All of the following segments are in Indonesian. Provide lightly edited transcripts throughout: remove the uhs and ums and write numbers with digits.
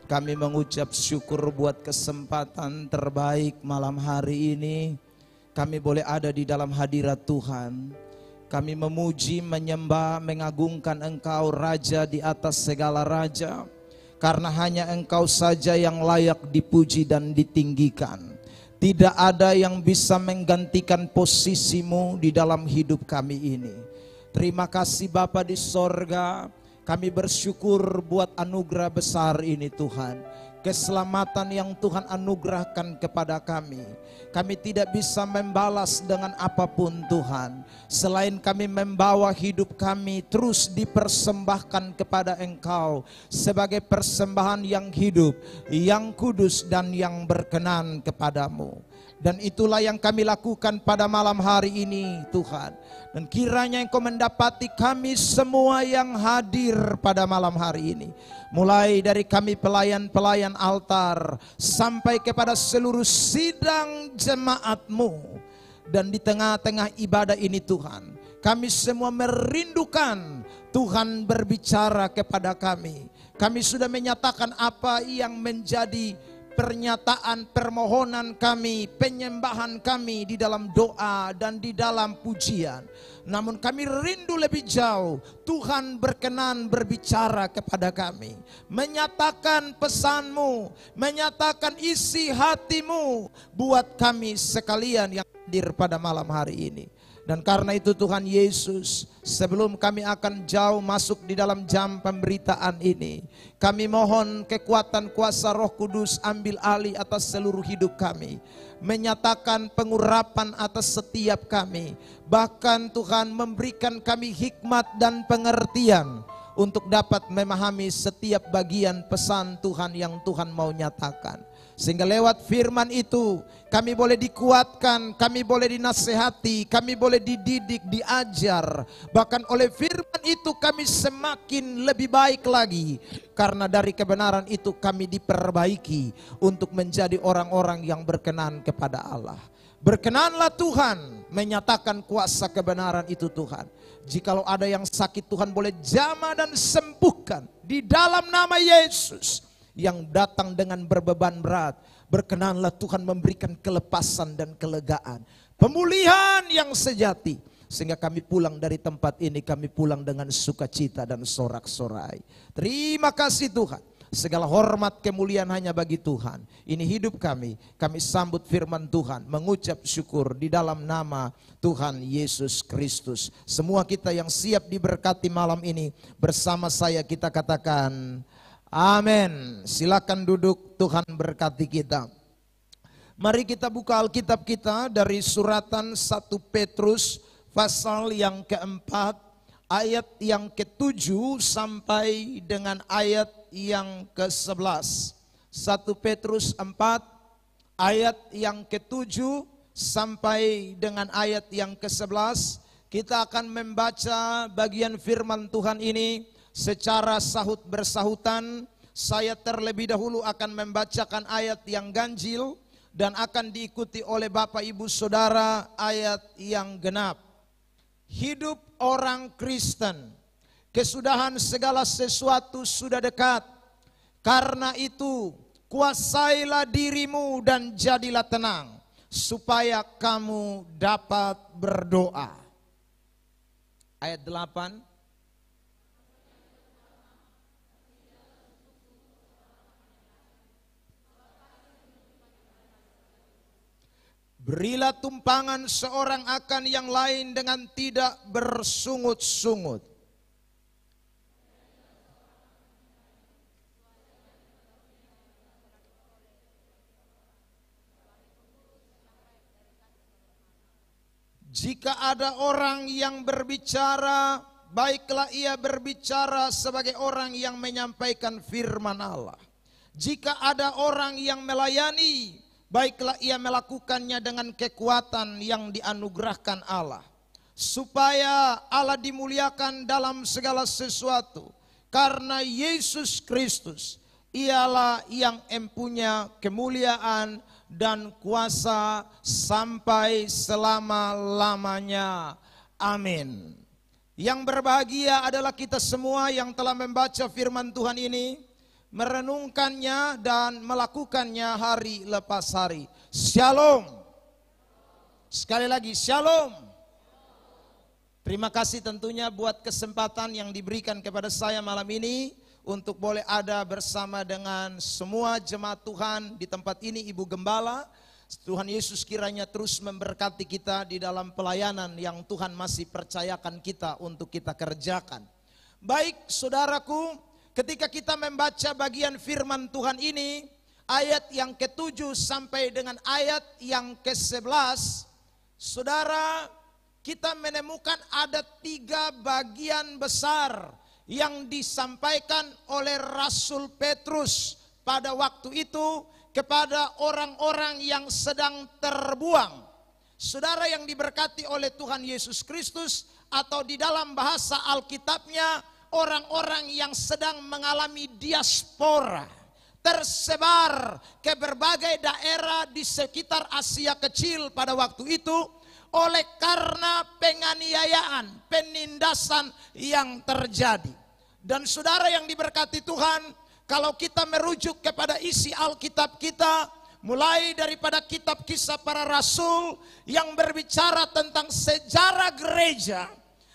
Kami mengucap syukur buat kesempatan terbaik malam hari ini. Kami boleh ada di dalam hadirat Tuhan. Kami memuji, menyembah, mengagungkan Engkau Raja di atas segala raja. Karena hanya Engkau saja yang layak dipuji dan ditinggikan. Tidak ada yang bisa menggantikan posisimu di dalam hidup kami ini. Terima kasih Bapa di sorga. Kami bersyukur buat anugerah besar ini Tuhan. Keselamatan yang Tuhan anugerahkan kepada kami. Kami tidak bisa membalas dengan apapun Tuhan. Selain kami membawa hidup kami terus dipersembahkan kepada Engkau. Sebagai persembahan yang hidup, yang kudus dan yang berkenan kepadamu. Dan itulah yang kami lakukan pada malam hari ini Tuhan. Dan kiranya Engkau mendapati kami semua yang hadir pada malam hari ini. Mulai dari kami pelayan-pelayan altar sampai kepada seluruh sidang jemaat-Mu. Dan di tengah-tengah ibadah ini Tuhan, kami semua merindukan Tuhan berbicara kepada kami. Kami sudah menyatakan apa yang menjadi pernyataan permohonan kami, penyembahan kami di dalam doa dan di dalam pujian. Namun kami rindu lebih jauh, Tuhan berkenan berbicara kepada kami, menyatakan pesan-Mu, menyatakan isi hati-Mu buat kami sekalian yang hadir pada malam hari ini. Dan karena itu Tuhan Yesus, sebelum kami akan jauh masuk di dalam jam pemberitaan ini, kami mohon kekuatan kuasa Roh Kudus ambil alih atas seluruh hidup kami. Menyatakan pengurapan atas setiap kami. Bahkan Tuhan memberikan kami hikmat dan pengertian untuk dapat memahami setiap bagian pesan Tuhan yang Tuhan mau nyatakan. Sehingga lewat firman itu kami boleh dikuatkan, kami boleh dinasehati, kami boleh dididik, diajar. Bahkan oleh firman itu kami semakin lebih baik lagi. Karena dari kebenaran itu kami diperbaiki untuk menjadi orang-orang yang berkenan kepada Allah. Berkenanlah Tuhan menyatakan kuasa kebenaran itu Tuhan. Jikalau ada yang sakit Tuhan boleh jamah dan sembuhkan di dalam nama Yesus. Yang datang dengan berbeban berat, berkenanlah Tuhan memberikan kelepasan dan kelegaan, pemulihan yang sejati, sehingga kami pulang dari tempat ini, kami pulang dengan sukacita dan sorak-sorai. Terima kasih Tuhan, segala hormat kemuliaan hanya bagi Tuhan. Ini hidup kami sambut firman Tuhan, mengucap syukur di dalam nama Tuhan Yesus Kristus. Semua kita yang siap diberkati malam ini, bersama saya kita katakan amin. Silakan duduk, Tuhan berkati kita. Mari kita buka Alkitab kita dari suratan 1 Petrus pasal yang keempat, ayat yang ke-7 sampai dengan ayat yang ke-11. 1 Petrus 4 ayat yang ke-7 sampai dengan ayat yang ke-11. Kita akan membaca bagian firman Tuhan ini secara sahut bersahutan. Saya terlebih dahulu akan membacakan ayat yang ganjil dan akan diikuti oleh Bapak Ibu Saudara ayat yang genap. Hidup orang Kristen, kesudahan segala sesuatu sudah dekat. Karena itu kuasailah dirimu dan jadilah tenang, supaya kamu dapat berdoa. Ayat 8. Berilah tumpangan seorang akan yang lain dengan tidak bersungut-sungut. Jika ada orang yang berbicara, baiklah ia berbicara sebagai orang yang menyampaikan firman Allah. Jika ada orang yang melayani, baiklah ia melakukannya dengan kekuatan yang dianugerahkan Allah. Supaya Allah dimuliakan dalam segala sesuatu. Karena Yesus Kristus, ialah yang empunya kemuliaan dan kuasa sampai selama-lamanya. Amin. Yang berbahagia adalah kita semua yang telah membaca firman Tuhan ini, merenungkannya dan melakukannya hari lepas hari. Shalom. Sekali lagi, shalom. Terima kasih tentunya buat kesempatan yang diberikan kepada saya malam ini untuk boleh ada bersama dengan semua jemaat Tuhan di tempat ini. Ibu Gembala, Tuhan Yesus kiranya terus memberkati kita di dalam pelayanan yang Tuhan masih percayakan kita untuk kita kerjakan. Baik saudaraku, ketika kita membaca bagian firman Tuhan ini, ayat yang ke-7 sampai dengan ayat yang ke-11, saudara, kita menemukan ada 3 bagian besar yang disampaikan oleh Rasul Petrus pada waktu itu kepada orang-orang yang sedang terbuang. Saudara yang diberkati oleh Tuhan Yesus Kristus, atau di dalam bahasa Alkitabnya, orang-orang yang sedang mengalami diaspora, tersebar ke berbagai daerah di sekitar Asia Kecil pada waktu itu, oleh karena penganiayaan, penindasan yang terjadi. Dan saudara yang diberkati Tuhan, kalau kita merujuk kepada isi Alkitab kita, mulai daripada kitab Kisah Para Rasul yang berbicara tentang sejarah gereja,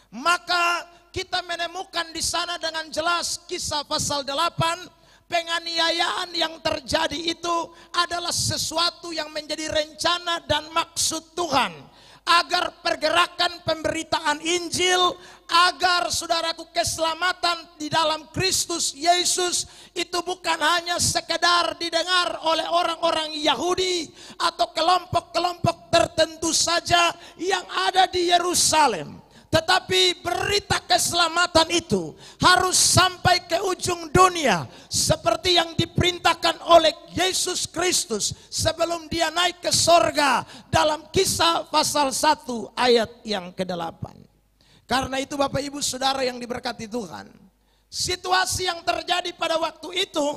maka kita menemukan di sana dengan jelas Kisah pasal 8, penganiayaan yang terjadi itu adalah sesuatu yang menjadi rencana dan maksud Tuhan, agar pergerakan pemberitaan Injil, agar saudaraku keselamatan di dalam Kristus Yesus itu bukan hanya sekedar didengar oleh orang-orang Yahudi atau kelompok-kelompok tertentu saja yang ada di Yerusalem. Tetapi berita keselamatan itu harus sampai ke ujung dunia, seperti yang diperintahkan oleh Yesus Kristus sebelum dia naik ke sorga dalam Kisah pasal 1 ayat yang ke-8. Karena itu Bapak Ibu Saudara yang diberkati Tuhan, situasi yang terjadi pada waktu itu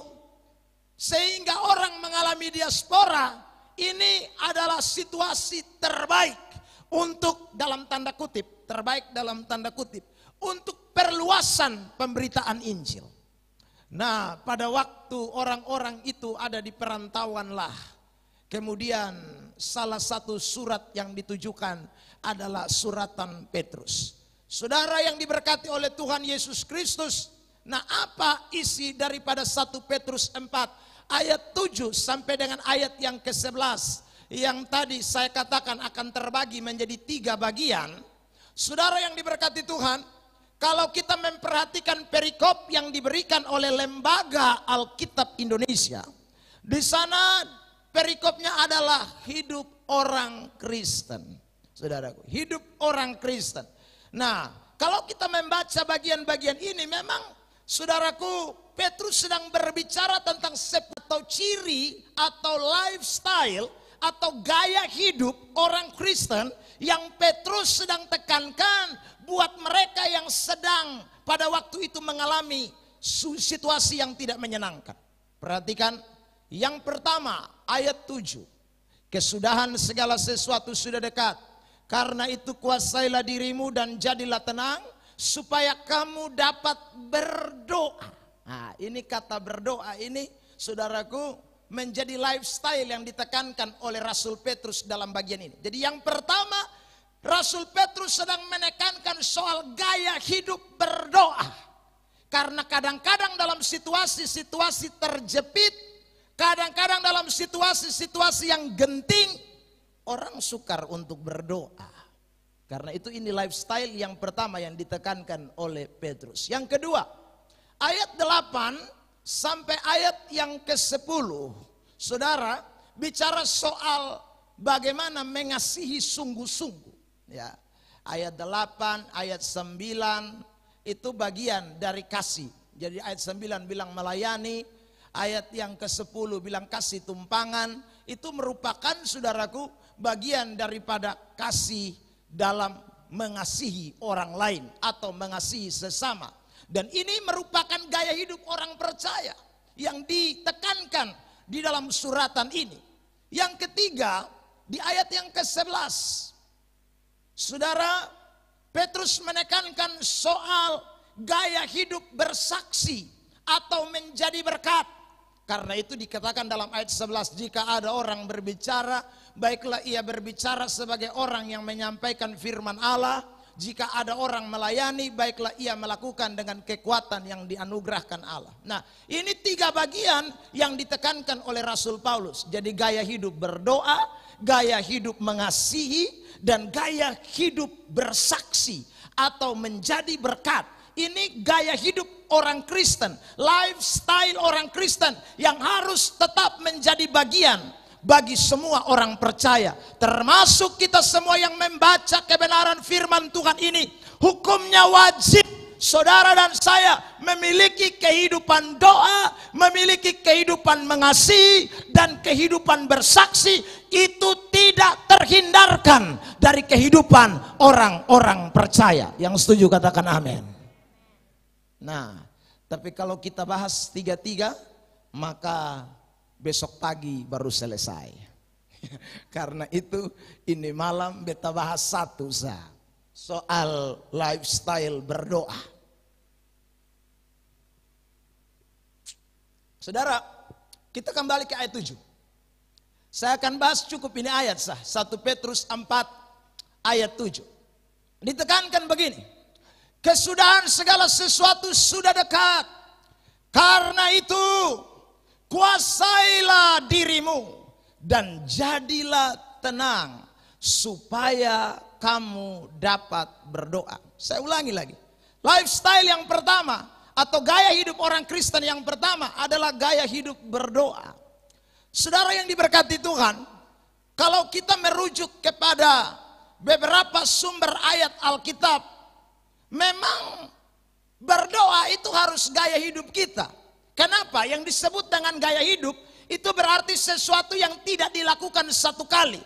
sehingga orang mengalami diaspora, ini adalah situasi terbaik untuk, dalam tanda kutip, terbaik dalam tanda kutip, untuk perluasan pemberitaan Injil. Nah, pada waktu orang-orang itu ada di perantauanlah, kemudian salah satu surat yang ditujukan adalah suratan Petrus. Saudara yang diberkati oleh Tuhan Yesus Kristus, nah apa isi daripada 1 Petrus 4 ayat 7 sampai dengan ayat yang ke-11 yang tadi saya katakan akan terbagi menjadi 3 bagian. Saudara yang diberkati Tuhan, kalau kita memperhatikan perikop yang diberikan oleh Lembaga Alkitab Indonesia, di sana perikopnya adalah hidup orang Kristen. Saudaraku, hidup orang Kristen. Nah, kalau kita membaca bagian-bagian ini, memang saudaraku, Petrus sedang berbicara tentang atau ciri atau lifestyle atau gaya hidup orang Kristen yang Petrus sedang tekankan buat mereka yang sedang pada waktu itu mengalami situasi yang tidak menyenangkan. Perhatikan yang pertama ayat 7. Kesudahan segala sesuatu sudah dekat. Karena itu kuasailah dirimu dan jadilah tenang supaya kamu dapat berdoa. Nah, ini kata berdoa ini saudaraku menjadi lifestyle yang ditekankan oleh Rasul Petrus dalam bagian ini. Jadi yang pertama, Rasul Petrus sedang menekankan soal gaya hidup berdoa. Karena kadang-kadang dalam situasi-situasi terjepit, kadang-kadang dalam situasi-situasi yang genting, orang sukar untuk berdoa. Karena itu ini lifestyle yang pertama yang ditekankan oleh Petrus. Yang kedua, ayat 8 sampai ayat yang ke-10, saudara, bicara soal bagaimana mengasihi sungguh-sungguh. Ya, ayat 8, ayat 9 itu bagian dari kasih. Jadi ayat 9 bilang melayani, ayat yang ke-10 bilang kasih tumpangan. Itu merupakan saudaraku bagian daripada kasih dalam mengasihi orang lain atau mengasihi sesama. Dan ini merupakan gaya hidup orang percaya yang ditekankan di dalam suratan ini. Yang ketiga, di ayat yang ke-11, saudara, Petrus menekankan soal gaya hidup bersaksi atau menjadi berkat. Karena itu dikatakan dalam ayat 11, jika ada orang berbicara, baiklah ia berbicara sebagai orang yang menyampaikan firman Allah. Jika ada orang melayani, baiklah ia melakukan dengan kekuatan yang dianugerahkan Allah. Nah, ini 3 bagian yang ditekankan oleh Rasul Paulus. Jadi gaya hidup berdoa, gaya hidup mengasihi, dan gaya hidup bersaksi atau menjadi berkat. Ini gaya hidup orang Kristen, lifestyle orang Kristen yang harus tetap menjadi bagian bagi semua orang percaya, termasuk kita semua yang membaca kebenaran firman Tuhan ini. Hukumnya wajib saudara dan saya memiliki kehidupan doa, memiliki kehidupan mengasihi, dan kehidupan bersaksi. Itu tidak terhindarkan dari kehidupan orang-orang percaya. Yang setuju katakan amin. Nah, tapi kalau kita bahas 3-3, maka besok pagi baru selesai. Karena itu ini malam beta bahas satu soal lifestyle berdoa. Saudara, kita kembali ke ayat 7. Saya akan bahas cukup ini ayat 1 Petrus 4 ayat 7. Ditekankan begini. Kesudahan segala sesuatu sudah dekat. Karena itu kuasailah dirimu dan jadilah tenang supaya kamu dapat berdoa. Saya ulangi lagi. Lifestyle yang pertama atau gaya hidup orang Kristen yang pertama adalah gaya hidup berdoa. Saudara yang diberkati Tuhan, kalau kita merujuk kepada beberapa sumber ayat Alkitab, memang berdoa itu harus gaya hidup kita. Kenapa? Yang disebut dengan gaya hidup itu berarti sesuatu yang tidak dilakukan satu kali,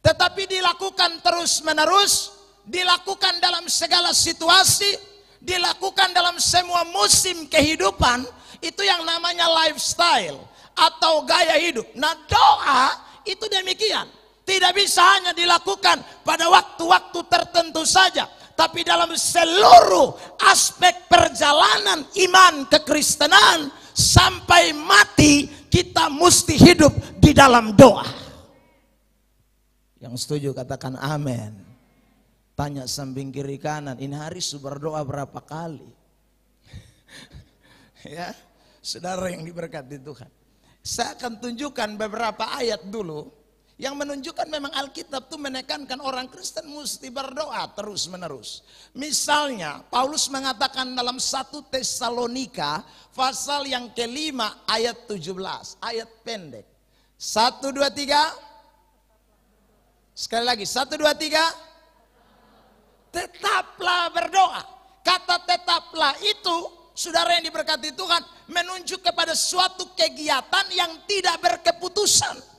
tetapi dilakukan terus menerus, dilakukan dalam segala situasi, dilakukan dalam semua musim kehidupan. Itu yang namanya lifestyle atau gaya hidup. Nah, doa itu demikian. Tidak bisa hanya dilakukan pada waktu-waktu tertentu saja, tapi dalam seluruh aspek perjalanan iman kekristenan sampai mati kita mesti hidup di dalam doa. Yang setuju katakan amin. Tanya samping kiri kanan, ini hari berdoa berapa kali? Ya, saudara yang diberkati Tuhan. Saya akan tunjukkan beberapa ayat dulu yang menunjukkan memang Alkitab itu menekankan orang Kristen mesti berdoa terus menerus. Misalnya Paulus mengatakan dalam 1 Tesalonika pasal yang kelima ayat 17, ayat pendek. 1, 2, 3. Sekali lagi 1, 2, 3. Tetaplah berdoa. Kata tetaplah itu, saudara yang diberkati Tuhan, menunjuk kepada suatu kegiatan yang tidak berkeputusan.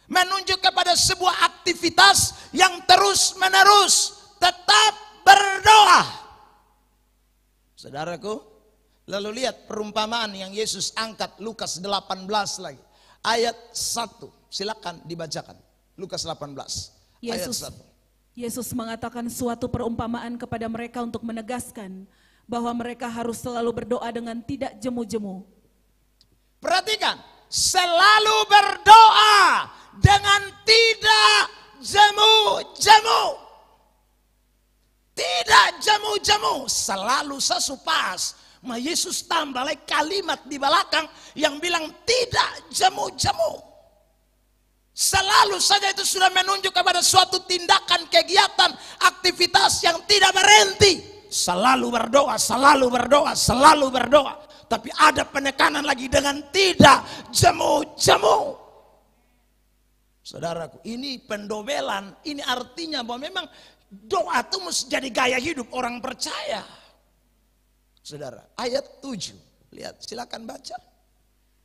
Menunjuk kepada sebuah aktivitas yang terus menerus tetap berdoa. Saudaraku, lalu lihat perumpamaan yang Yesus angkat Lukas 18 lagi. Ayat 1, silakan dibacakan. Lukas 18 ayat 1. Yesus mengatakan suatu perumpamaan kepada mereka untuk menegaskan bahwa mereka harus selalu berdoa dengan tidak jemu-jemu. Perhatikan, selalu berdoa dengan tidak jemu-jemu. Tidak jemu-jemu, selalu sesupas. Ma Yesus tambah lagi kalimat di belakang yang bilang tidak jemu-jemu. Selalu saja itu sudah menunjuk kepada suatu tindakan, kegiatan, aktivitas yang tidak berhenti. Selalu berdoa, selalu berdoa, selalu berdoa. Tapi ada penekanan lagi dengan tidak jemu-jemu. Saudaraku, ini pendobelan, ini artinya bahwa memang doa itu mesti jadi gaya hidup orang percaya. Saudara, ayat 7, lihat silakan baca.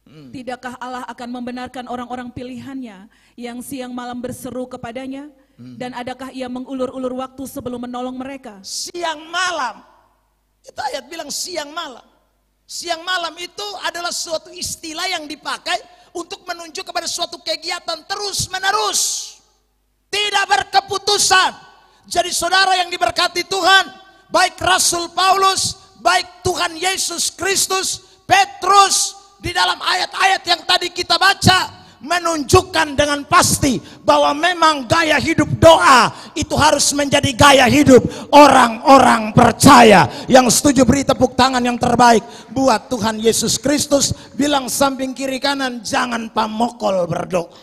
Tidakkah Allah akan membenarkan orang-orang pilihannya yang siang malam berseru kepadanya? Dan adakah ia mengulur-ulur waktu sebelum menolong mereka? Siang malam, itu ayat bilang siang malam. Siang malam itu adalah suatu istilah yang dipakai untuk menunjuk kepada suatu kegiatan terus menerus, tidak berkeputusan. Jadi saudara yang diberkati Tuhan, baik Rasul Paulus, baik Tuhan Yesus Kristus, Petrus, di dalam ayat-ayat yang tadi kita baca menunjukkan dengan pasti bahwa memang gaya hidup doa itu harus menjadi gaya hidup orang-orang percaya. Yang setuju beri tepuk tangan yang terbaik buat Tuhan Yesus Kristus. Bilang samping kiri kanan, jangan pamokol berdoa.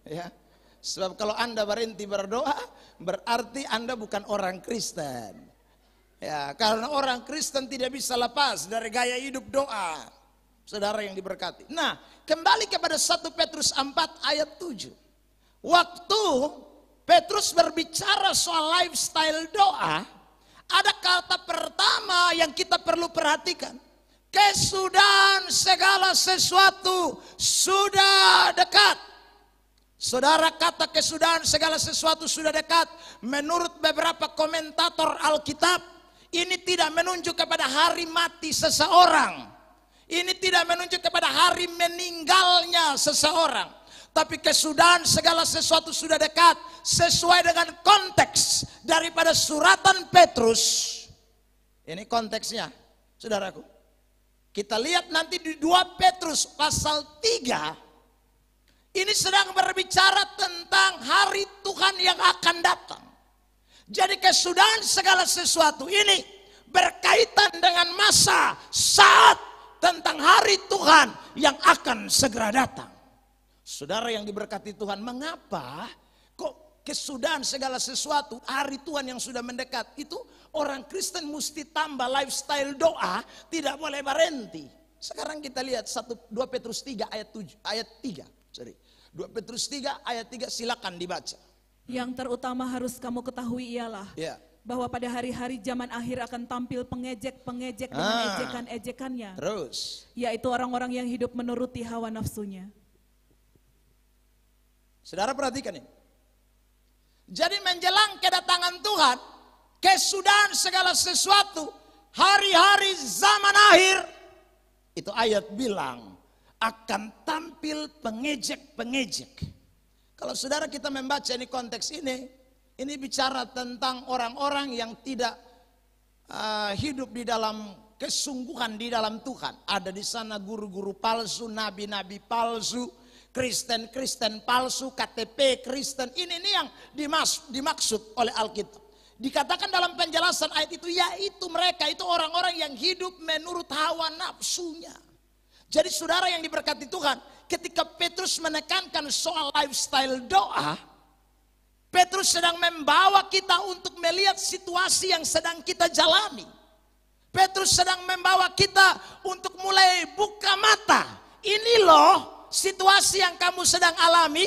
Ya, sebab kalau Anda berhenti berdoa berarti Anda bukan orang Kristen. Ya, karena orang Kristen tidak bisa lepas dari gaya hidup doa. Saudara yang diberkati. Nah, kembali kepada 1 Petrus 4 ayat 7. Waktu Petrus berbicara soal lifestyle doa, ada kata pertama yang kita perlu perhatikan. Kesudahan segala sesuatu sudah dekat. Saudara, kata kesudahan segala sesuatu sudah dekat, menurut beberapa komentator Alkitab, ini tidak menunjuk kepada hari mati seseorang. Ini tidak menunjuk kepada hari meninggalnya seseorang. Tapi kesudahan segala sesuatu sudah dekat. Sesuai dengan konteks daripada suratan Petrus. Ini konteksnya, saudaraku. Kita lihat nanti di 2 Petrus pasal 3. Ini sedang berbicara tentang hari Tuhan yang akan datang. Jadi kesudahan segala sesuatu ini berkaitan dengan masa, saat, tentang hari Tuhan yang akan segera datang. Saudara yang diberkati Tuhan, mengapa kok kesudahan segala sesuatu, hari Tuhan yang sudah mendekat, itu orang Kristen mesti tambah lifestyle doa, tidak boleh berhenti. Sekarang kita lihat 2 Petrus 3 ayat 3. 2 Petrus 3 ayat 3, silakan dibaca. Yang terutama harus kamu ketahui ialah bahwa pada hari-hari zaman akhir akan tampil pengejek-pengejek dengan ejekan-ejekannya. Terus, yaitu orang-orang yang hidup menuruti hawa nafsunya. saudara perhatikan ini. Jadi menjelang kedatangan Tuhan, kesudahan segala sesuatu, hari-hari zaman akhir, itu ayat bilang akan tampil pengejek-pengejek. Kalau saudara kita membaca ini konteks ini bicara tentang orang-orang yang tidak hidup di dalam kesungguhan di dalam Tuhan. Ada di sana guru-guru palsu, nabi-nabi palsu, Kristen-Kristen palsu, KTP Kristen. Ini yang dimaksud oleh Alkitab. Dikatakan dalam penjelasan ayat itu, yaitu mereka itu orang-orang yang hidup menurut hawa nafsunya. Jadi saudara yang diberkati Tuhan, ketika Petrus menekankan soal lifestyle doa, Petrus sedang membawa kita untuk melihat situasi yang sedang kita jalani. Petrus sedang membawa kita untuk mulai buka mata. Ini loh situasi yang kamu sedang alami.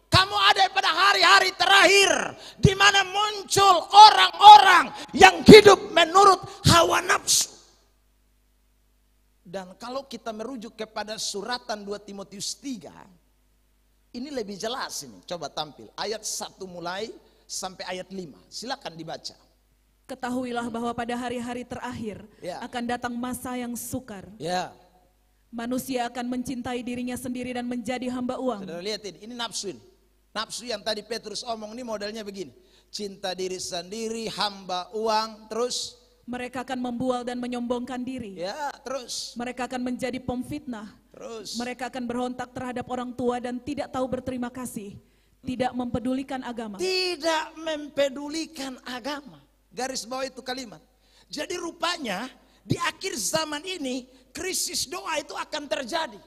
Kamu ada pada hari-hari terakhir di mana muncul orang-orang yang hidup menurut hawa nafsu. Dan kalau kita merujuk kepada suratan 2 Timotius 3, ini lebih jelas ini. Coba tampil. Ayat 1 mulai sampai ayat 5. Silakan dibaca. Ketahuilah bahwa pada hari-hari terakhir akan datang masa yang sukar. Manusia akan mencintai dirinya sendiri dan menjadi hamba uang. Saudara lihat ini nafsu ini. Nafsu yang tadi Petrus omong ini modelnya begini. Cinta diri sendiri, hamba uang, terus mereka akan membual dan menyombongkan diri. Terus mereka akan menjadi pemfitnah. Terus mereka akan berontak terhadap orang tua dan tidak tahu berterima kasih. Tidak mempedulikan agama. Tidak mempedulikan agama. Garis bawah itu kalimat. Jadi rupanya di akhir zaman ini krisis doa itu akan terjadi.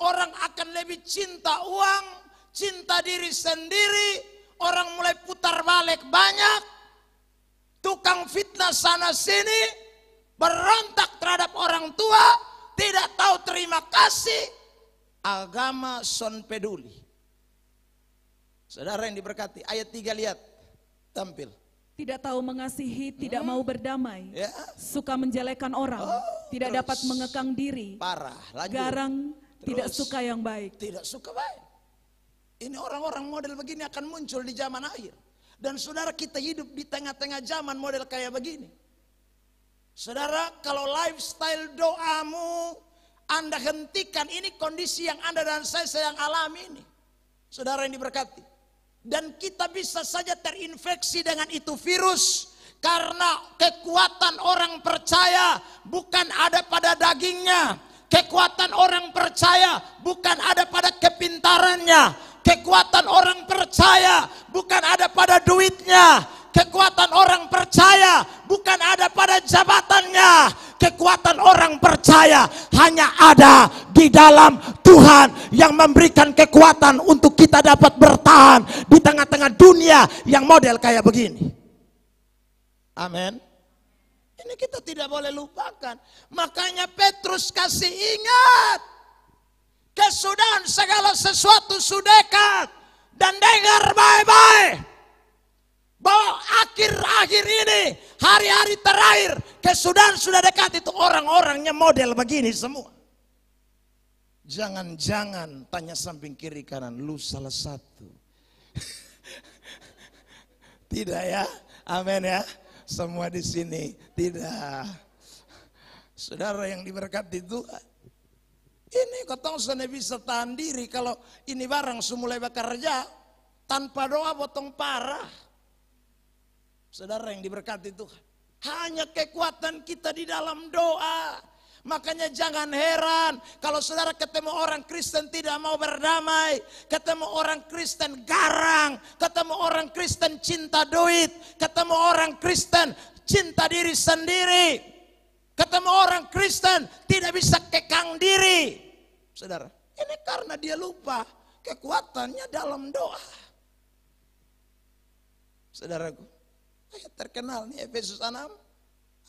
Orang akan lebih cinta uang, cinta diri sendiri. Orang mulai putar balik banyak. Tukang fitnah sana sini, berontak terhadap orang tua, tidak tahu terima kasih, agama son peduli. Saudara yang diberkati, ayat 3 lihat, tampil. Tidak tahu mengasihi, tidak mau berdamai, suka menjelekkan orang, tidak dapat mengekang diri, parah, lanjut. Garang, tidak suka yang baik. Tidak suka baik. Ini orang-orang model begini akan muncul di zaman akhir. Dan saudara, kita hidup di tengah-tengah zaman model kayak begini. Saudara, kalau lifestyle doamu Anda hentikan, ini kondisi yang Anda dan saya sedang alami ini. Saudara yang diberkati. Dan kita bisa saja terinfeksi dengan itu virus Karena kekuatan orang percaya bukan ada pada dagingnya. Kekuatan orang percaya bukan ada pada kepintarannya. Kekuatan orang percaya bukan ada pada duitnya. Kekuatan orang percaya bukan ada pada jabatannya. Kekuatan orang percaya hanya ada di dalam Tuhan yang memberikan kekuatan untuk kita dapat bertahan di tengah-tengah dunia yang model kayak begini. Amin. Ini kita tidak boleh lupakan. Makanya Petrus kasih ingat, kesudahan segala sesuatu sudah dekat. Dan dengar baik-baik, bahwa akhir-akhir ini, hari-hari terakhir, kesudahan sudah dekat. Itu orang-orangnya model begini semua. Jangan-jangan tanya samping kiri kanan, lu salah satu. Tidak ya, amin ya. Semua di sini tidak. Saudara yang diberkati Tuhan, ini kotong sana bisa tahan diri kalau ini barang semulai bekerja tanpa doa potong parah. Saudara yang diberkati Tuhan, hanya kekuatan kita di dalam doa. Makanya jangan heran kalau saudara ketemu orang Kristen tidak mau berdamai, ketemu orang Kristen garang, ketemu orang Kristen cinta duit, ketemu orang Kristen cinta diri sendiri, ketemu orang Kristen tidak bisa kekang diri. Saudara, ini karena dia lupa kekuatannya dalam doa. Saudaraku, ayat terkenal nih Efesus 6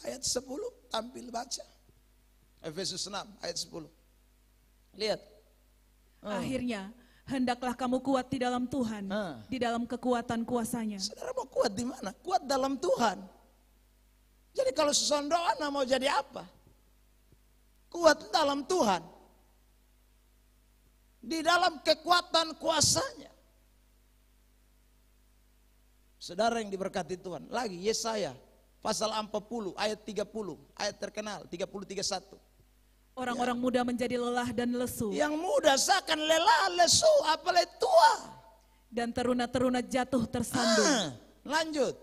ayat 10, tampil baca. Efesus 6 ayat 10. Lihat. Akhirnya hendaklah kamu kuat di dalam Tuhan, di dalam kekuatan kuasanya. Saudara mau kuat di mana? Kuat dalam Tuhan. Jadi kalau sesondoan mau jadi apa? Kuat dalam Tuhan. Di dalam kekuatan kuasanya. Saudara yang diberkati Tuhan. Lagi Yesaya pasal 40 ayat 30, ayat terkenal 30-31. Orang-orang muda menjadi lelah dan lesu. Yang muda seakan lelah, lesu, apalagi tua. Dan teruna-teruna jatuh tersandung. Lanjut.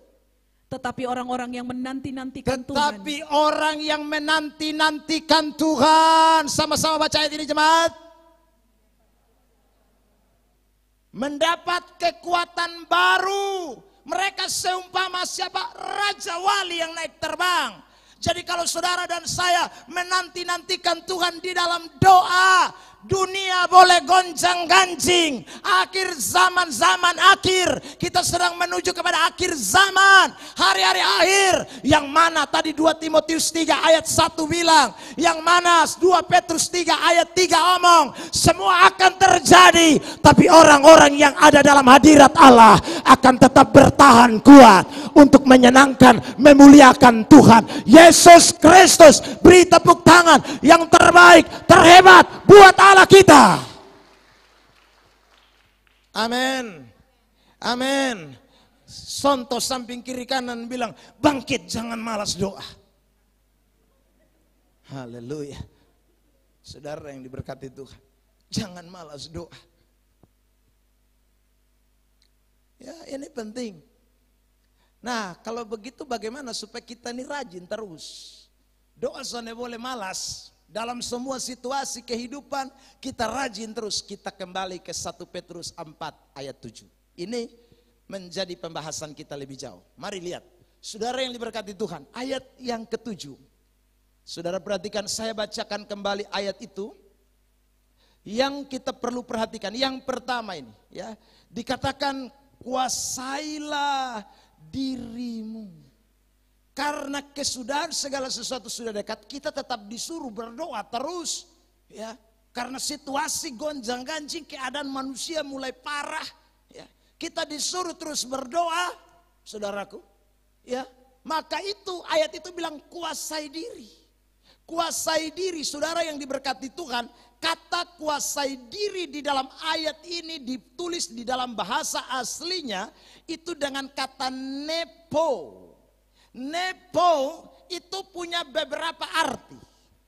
Tetapi orang-orang yang menanti-nantikan Tuhan. Tetapi orang yang menanti-nantikan Tuhan. Sama-sama baca ayat ini jemaat. Mendapat kekuatan baru. Mereka seumpama siapa? Raja wali yang naik terbang. Jadi kalau saudara dan saya menanti-nantikan Tuhan di dalam doa, dunia boleh gonjang-ganjing. Akhir zaman akhir. Kita sedang menuju kepada akhir zaman. Hari-hari akhir. Yang mana tadi 2 Timotius 3 ayat 1 bilang. Yang mana 2 Petrus 3 ayat 3 omong. Semua akan terjadi. Tapi orang-orang yang ada dalam hadirat Allah akan tetap bertahan kuat. Untuk menyenangkan, memuliakan Tuhan. Yesus Kristus, beri tepuk tangan yang terbaik, terhebat buat Allah kita. Amin. Amin. Sonto samping kiri kanan bilang, bangkit jangan malas doa. Haleluya. Saudara yang diberkati Tuhan, jangan malas doa. Ya, ini penting. Nah, kalau begitu bagaimana supaya kita ini rajin terus? Doa soalnya boleh malas. Dalam semua situasi kehidupan kita rajin terus. Kita kembali ke 1 Petrus 4 ayat 7. Ini menjadi pembahasan kita lebih jauh. Mari lihat. Saudara yang diberkati Tuhan, ayat yang ke-7. Saudara perhatikan, saya bacakan kembali ayat itu. Yang kita perlu perhatikan, yang pertama ini ya, dikatakan kuasailah dirimu. Karena kesudahan segala sesuatu sudah dekat, kita tetap disuruh berdoa terus ya. Karena situasi gonjang-ganjing, keadaan manusia mulai parah ya. Kita disuruh terus berdoa, saudaraku ya. Maka itu ayat itu bilang kuasai diri. Kuasai diri, saudara yang diberkati Tuhan. Kata kuasai diri di dalam ayat ini ditulis di dalam bahasa aslinya itu dengan kata nepo. Nepo itu punya beberapa arti.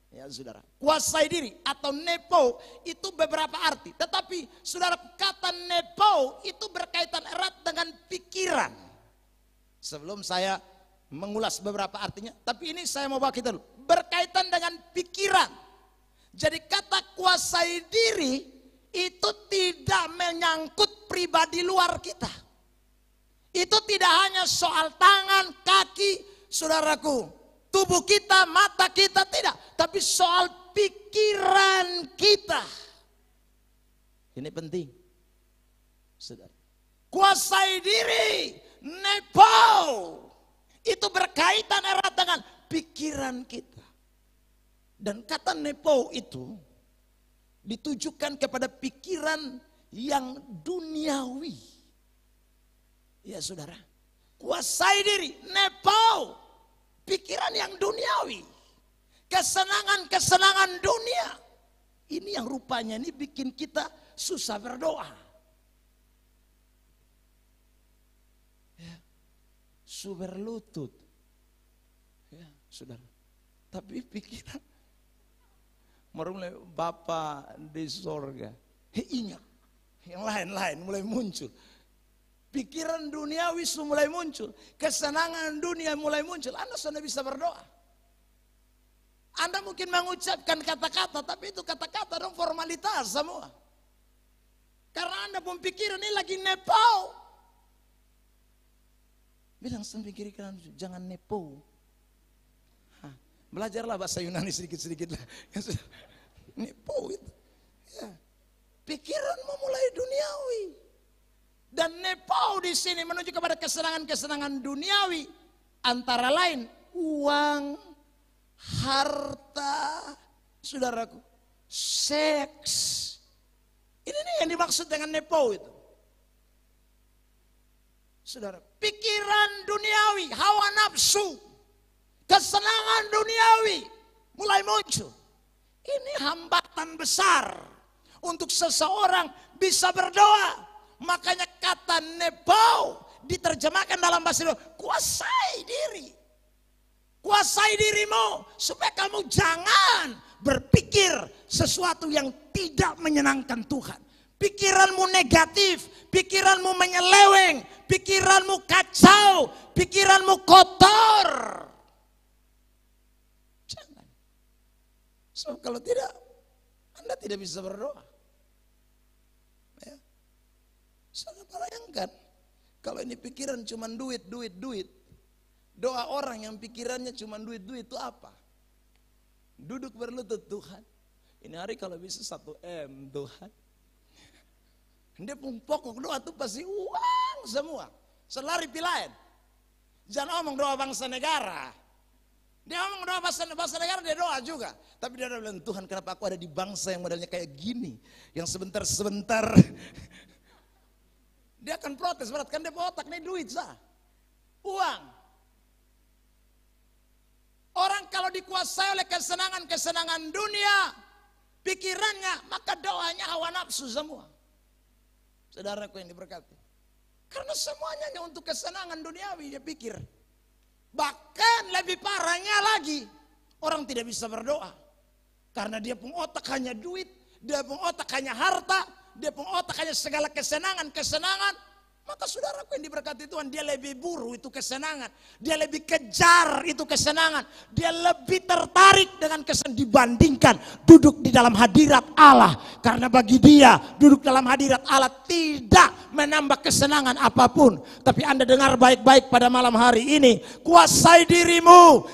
Ya saudara, kuasai diri atau nepo itu beberapa arti. Tetapi saudara, kata nepo itu berkaitan erat dengan pikiran. Sebelum saya mengulas beberapa artinya, tapi ini saya mau bawa kita dulu. Berkaitan dengan pikiran. Jadi kata kuasai diri itu tidak menyangkut pribadi luar kita. Itu tidak hanya soal tangan, kaki, saudaraku, tubuh kita, mata kita, tidak. Tapi soal pikiran kita. Ini penting. Saudara. Kuasai diri, nepo. Itu berkaitan erat dengan pikiran kita. Dan kata nepo itu ditujukan kepada pikiran yang duniawi. Ya saudara, kuasai diri, nepo, pikiran yang duniawi. Kesenangan-kesenangan dunia. Ini yang rupanya ini bikin kita susah berdoa. Ya. Super lutut. Ya, saudara. Tapi pikiran mulai Bapa di sorga. Ingat, yang lain-lain mulai muncul. Pikiran duniawi mulai muncul. Kesenangan dunia mulai muncul. Anda sudah bisa berdoa. Anda mungkin mengucapkan kata-kata, tapi itu kata-kata dong formalitas semua. Karena Anda pun pikiran ini lagi nepo. Bilang sambil kiri kanan, jangan nepo. Belajarlah bahasa Yunani sedikit-sedikit lah. Nepo itu. Ya. Pikiranmu mulai duniawi. Dan nepo di sini menuju kepada kesenangan-kesenangan duniawi. Antara lain uang, harta, saudaraku, seks. Ini nih yang dimaksud dengan nepo itu. Saudara, pikiran duniawi, hawa nafsu, kesenangan duniawi mulai muncul. Ini hambatan besar untuk seseorang bisa berdoa. Makanya kata nepo diterjemahkan dalam bahasa Indonesia, kuasai diri. Kuasai dirimu supaya kamu jangan berpikir sesuatu yang tidak menyenangkan Tuhan. Pikiranmu negatif, pikiranmu menyeleweng, pikiranmu kacau, pikiranmu kotor. Jangan. So kalau tidak, Anda tidak bisa berdoa. Ya. Sangat bayangkan kalau ini pikiran cuma duit. Doa orang yang pikirannya cuma duit itu apa? Duduk berlutut, Tuhan. Ini hari kalau bisa 1 M Tuhan. Dia pun pokok doa itu pasti uang semua. Selari pilain. Jangan omong doa bangsa negara. Dia omong doa bangsa negara, dia doa juga. Tapi dia bilang, Tuhan kenapa aku ada di bangsa yang modelnya kayak gini. Yang sebentar-sebentar. Dia akan protes berat. Kan dia otak nih duit sah. Uang. Orang kalau dikuasai oleh kesenangan-kesenangan dunia, pikirannya, maka doanya hawa nafsu semua. Saudaraku yang diberkati. Karena semuanya hanya untuk kesenangan duniawi dia pikir. Bahkan lebih parahnya lagi, orang tidak bisa berdoa. Karena dia pun otak hanya duit, dia pun otak hanya harta, dia pun otak hanya segala kesenangan. Maka saudaraku yang diberkati Tuhan, dia lebih buru itu kesenangan. Dia lebih kejar itu kesenangan. Dia lebih tertarik dengan kesenangan dibandingkan duduk di dalam hadirat Allah. Karena bagi dia duduk dalam hadirat Allah tidak menambah kesenangan apapun. Tapi Anda dengar baik-baik pada malam hari ini. Kuasai dirimu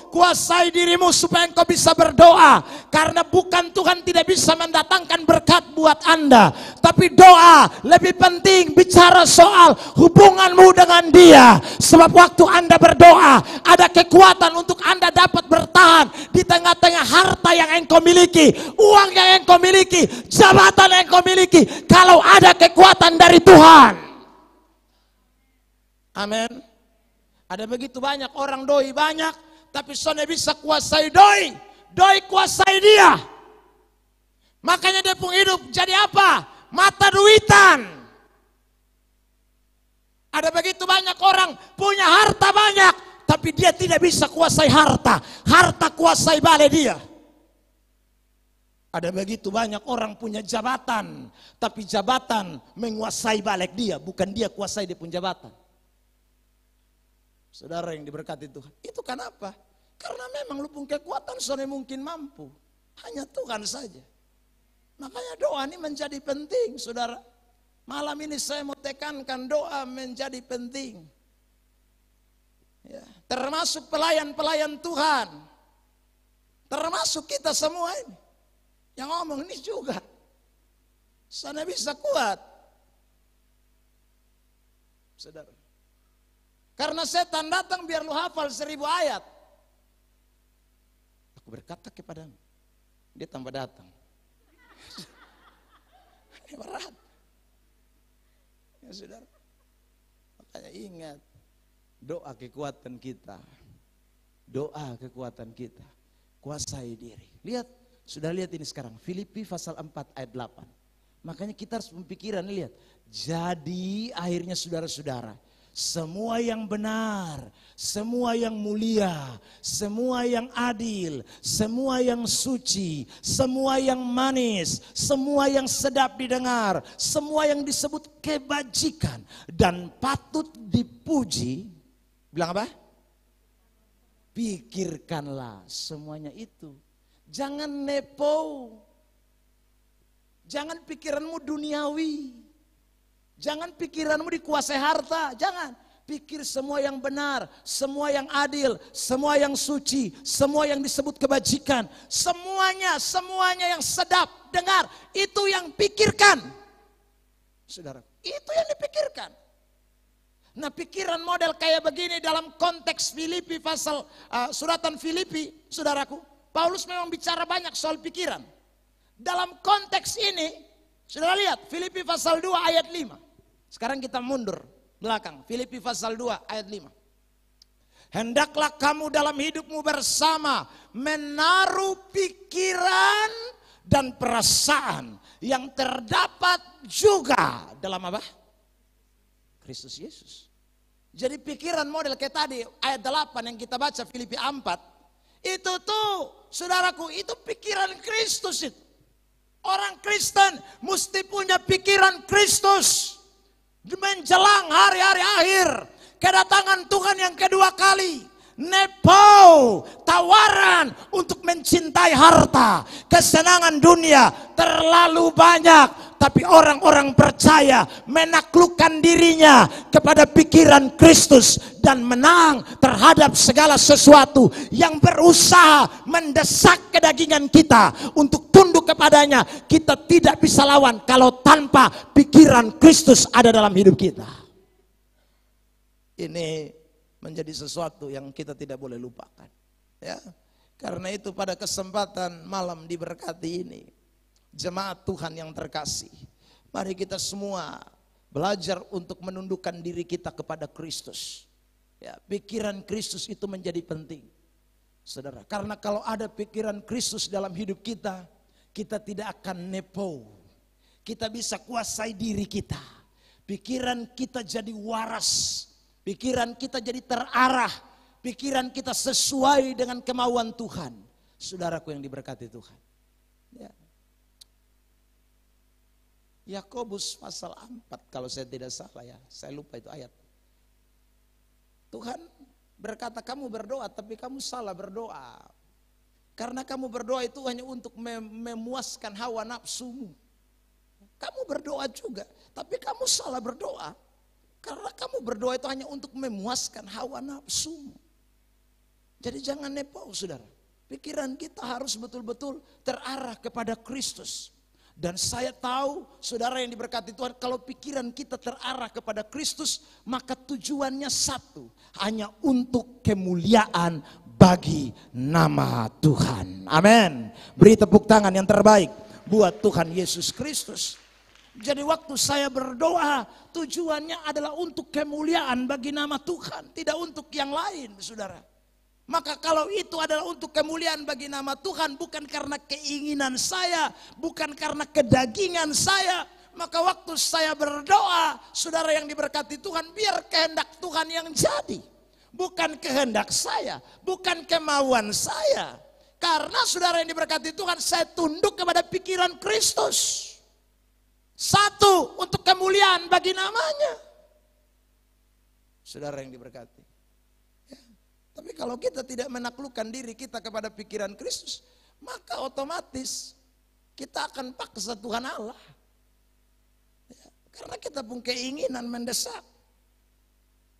supaya engkau bisa berdoa. Karena bukan Tuhan tidak bisa mendatangkan berkat buat Anda. Tapi doa lebih penting bicara soal hubunganmu dengan dia. Sebab waktu Anda berdoa, ada kekuatan untuk Anda dapat bertahan di tengah-tengah harta yang engkau miliki, uang yang engkau miliki, jabatan yang engkau miliki, kalau ada kekuatan dari Tuhan. Amin. Ada begitu banyak orang doi banyak, tapi soalnya bisa kuasai doi kuasai dia. Makanya dia pun hidup jadi apa? Mata duitan. Ada begitu banyak orang punya harta banyak, tapi dia tidak bisa kuasai harta. Harta kuasai balai dia. Ada begitu banyak orang punya jabatan, tapi jabatan menguasai balik dia, bukan dia kuasai dia pun jabatan. Saudara yang diberkati Tuhan. Itu kenapa? Karena memang lu punya kekuatan soalnya mungkin mampu. Hanya Tuhan saja. Makanya doa ini menjadi penting, saudara. Malam ini saya mau tekankan doa menjadi penting. Ya, termasuk pelayan-pelayan Tuhan. Termasuk kita semua ini. Yang ngomong ini juga. Sana bisa kuat. Saudara. Karena setan datang biar lu hafal 1000 ayat. Aku berkata kepadamu. Dia tambah datang. Ini berat. Ya saudara. Makanya ingat. Doa kekuatan kita. Doa kekuatan kita. Kuasai diri. Lihat. Sudah lihat ini sekarang. Filipi pasal 4 ayat 8. Makanya kita harus mempikiran. Lihat. Jadi akhirnya saudara-saudara. Semua yang benar, semua yang mulia, semua yang adil, semua yang suci, semua yang manis, semua yang sedap didengar, semua yang disebut kebajikan dan patut dipuji. Bilang apa? Pikirkanlah semuanya itu. Jangan nepo. Jangan pikiranmu duniawi. Jangan pikiranmu dikuasai harta, jangan. Pikir semua yang benar, semua yang adil, semua yang suci, semua yang disebut kebajikan. Semuanya yang sedap, dengar, itu yang pikirkan. Saudara, itu yang dipikirkan. Nah pikiran model kayak begini dalam konteks Filipi pasal suratan Filipi, saudaraku. Paulus memang bicara banyak soal pikiran. Dalam konteks ini, saudara lihat Filipi pasal 2 ayat 5. Sekarang kita mundur belakang. Filipi pasal 2 ayat 5. Hendaklah kamu dalam hidupmu bersama menaruh pikiran dan perasaan yang terdapat juga dalam apa? Kristus Yesus. Jadi pikiran model kayak tadi ayat 8 yang kita baca Filipi 4. Itu tuh saudaraku itu pikiran Kristus itu. Orang Kristen mesti punya pikiran Kristus. Menjelang hari-hari akhir, kedatangan Tuhan yang kedua kali. Nepo, tawaran untuk mencintai harta, kesenangan dunia terlalu banyak. Tapi orang-orang percaya menaklukkan dirinya kepada pikiran Kristus dan menang terhadap segala sesuatu yang berusaha mendesak kedagingan kita untuk tunduk kepadanya. Kita tidak bisa lawan kalau tanpa pikiran Kristus ada dalam hidup kita. Ini menjadi sesuatu yang kita tidak boleh lupakan. Ya, karena itu pada kesempatan malam diberkati ini, jemaat Tuhan yang terkasih, mari kita semua belajar untuk menundukkan diri kita kepada Kristus. Ya, pikiran Kristus itu menjadi penting, saudara. Karena kalau ada pikiran Kristus dalam hidup kita, kita tidak akan nepo. Kita bisa kuasai diri kita. Pikiran kita jadi waras. Pikiran kita jadi terarah. Pikiran kita sesuai dengan kemauan Tuhan. Saudaraku yang diberkati Tuhan. Ya. Yakobus pasal 4 kalau saya tidak salah ya. Saya lupa itu ayat. Tuhan berkata kamu berdoa tapi kamu salah berdoa. Karena kamu berdoa itu hanya untuk memuaskan hawa nafsumu. Kamu berdoa juga tapi kamu salah berdoa. Karena kamu berdoa itu hanya untuk memuaskan hawa nafsumu. Jadi jangan nepo saudara. Pikiran kita harus betul-betul terarah kepada Kristus. Dan saya tahu saudara yang diberkati Tuhan, kalau pikiran kita terarah kepada Kristus, maka tujuannya satu, hanya untuk kemuliaan bagi nama Tuhan. Amin. Beri tepuk tangan yang terbaik buat Tuhan Yesus Kristus. Jadi waktu saya berdoa, tujuannya adalah untuk kemuliaan bagi nama Tuhan, tidak untuk yang lain, saudara. Maka kalau itu adalah untuk kemuliaan bagi nama Tuhan, bukan karena keinginan saya, bukan karena kedagingan saya, maka waktu saya berdoa, saudara yang diberkati Tuhan, biar kehendak Tuhan yang jadi. Bukan kehendak saya, bukan kemauan saya. Karena saudara yang diberkati Tuhan, saya tunduk kepada pikiran Kristus. Satu, untuk kemuliaan bagi namanya. Saudara yang diberkati. Tapi kalau kita tidak menaklukkan diri kita kepada pikiran Kristus, maka otomatis kita akan paksa Tuhan Allah. Ya, karena kita pun keinginan mendesak.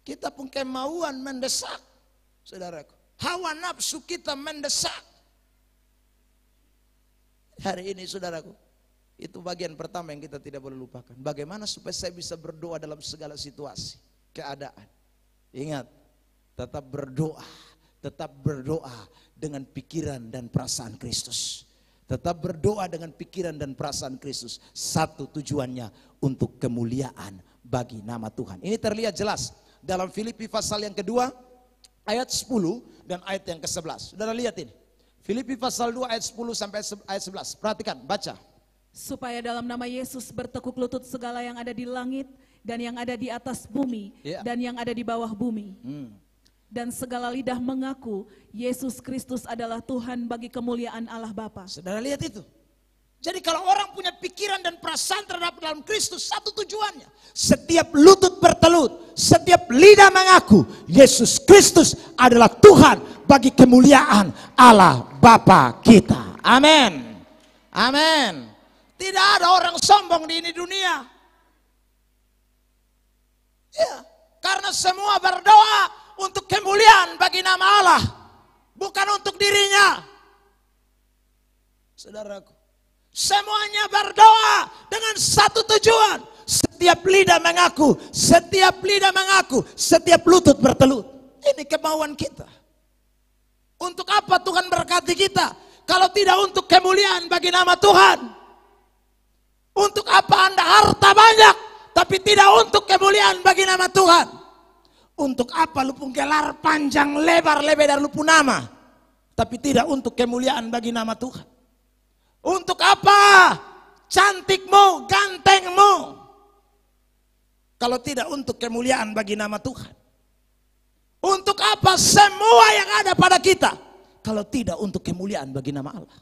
Kita pun kemauan mendesak, saudaraku. Hawa nafsu kita mendesak. Hari ini saudaraku, itu bagian pertama yang kita tidak boleh lupakan. Bagaimana supaya saya bisa berdoa dalam segala situasi, keadaan. Ingat, tetap berdoa dengan pikiran dan perasaan Kristus. Tetap berdoa dengan pikiran dan perasaan Kristus. Satu tujuannya, untuk kemuliaan bagi nama Tuhan. Ini terlihat jelas dalam Filipi pasal yang kedua, ayat 10 dan ayat yang ke-11. Saudara lihat ini. Filipi pasal 2 ayat 10 sampai ayat 11. Perhatikan, baca. Supaya dalam nama Yesus bertekuk lutut segala yang ada di langit dan yang ada di atas bumi dan yang ada di bawah bumi. Dan segala lidah mengaku Yesus Kristus adalah Tuhan bagi kemuliaan Allah Bapa. Saudara lihat itu. Jadi kalau orang punya pikiran dan perasaan terhadap dalam Kristus, satu tujuannya. Setiap lutut bertelut, setiap lidah mengaku Yesus Kristus adalah Tuhan bagi kemuliaan Allah Bapa kita. Amin. Amin. Tidak ada orang sombong di ini dunia. Ya, karena semua berdoa untuk kemuliaan bagi nama Allah, bukan untuk dirinya. Saudaraku, semuanya berdoa dengan satu tujuan. Setiap lidah mengaku, setiap lutut bertelut. Ini kemauan kita. Untuk apa Tuhan berkati kita? Kalau tidak untuk kemuliaan bagi nama Tuhan. Untuk apa Anda harta banyak, tapi tidak untuk kemuliaan bagi nama Tuhan? Untuk apa lu pun gelar panjang lebar dari lu pun nama, tapi tidak untuk kemuliaan bagi nama Tuhan? Untuk apa cantikmu, gantengmu, kalau tidak untuk kemuliaan bagi nama Tuhan? Untuk apa semua yang ada pada kita, kalau tidak untuk kemuliaan bagi nama Allah?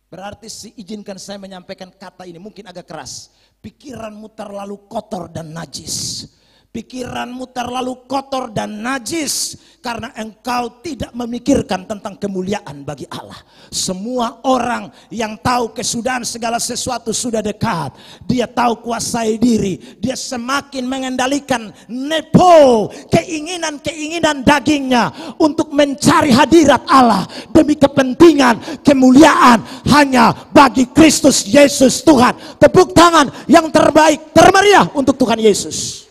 Berarti izinkan saya menyampaikan kata ini, mungkin agak keras. Pikiranmu terlalu kotor dan najis. Pikiranmu terlalu kotor dan najis karena engkau tidak memikirkan tentang kemuliaan bagi Allah. Semua orang yang tahu kesudahan segala sesuatu sudah dekat, dia tahu kuasai diri, dia semakin mengendalikan nepo, keinginan-keinginan dagingnya untuk mencari hadirat Allah demi kepentingan kemuliaan hanya bagi Kristus Yesus Tuhan. Tepuk tangan yang terbaik, termeriah untuk Tuhan Yesus.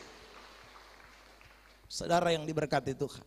Saudara yang diberkati Tuhan.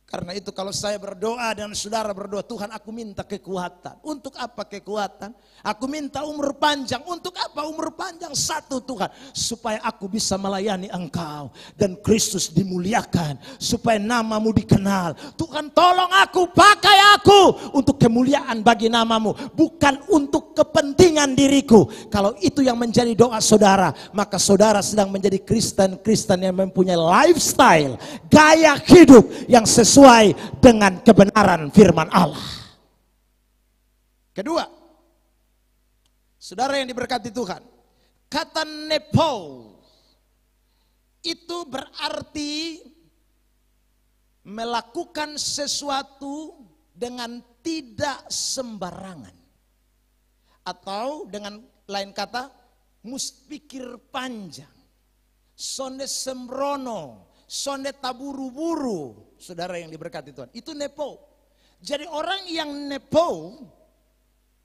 Karena itu kalau saya berdoa dan saudara berdoa, Tuhan aku minta kekuatan. Untuk apa kekuatan? Aku minta umur panjang. Untuk apa umur panjang? Satu Tuhan, supaya aku bisa melayani Engkau dan Kristus dimuliakan, supaya namamu dikenal. Tuhan tolong aku, pakai aku untuk kemuliaan bagi namamu, bukan untuk kepentingan diriku. Kalau itu yang menjadi doa saudara, maka saudara sedang menjadi Kristen yang mempunyai lifestyle, gaya hidup yang sesuai dengan kebenaran firman Allah. Kedua, saudara yang diberkati Tuhan, kata nepo itu berarti melakukan sesuatu dengan tidak sembarangan, atau dengan lain kata muspikir panjang, sonde sembrono, sonde taburu-buru. Saudara yang diberkati Tuhan, itu nepo. Jadi orang yang nepo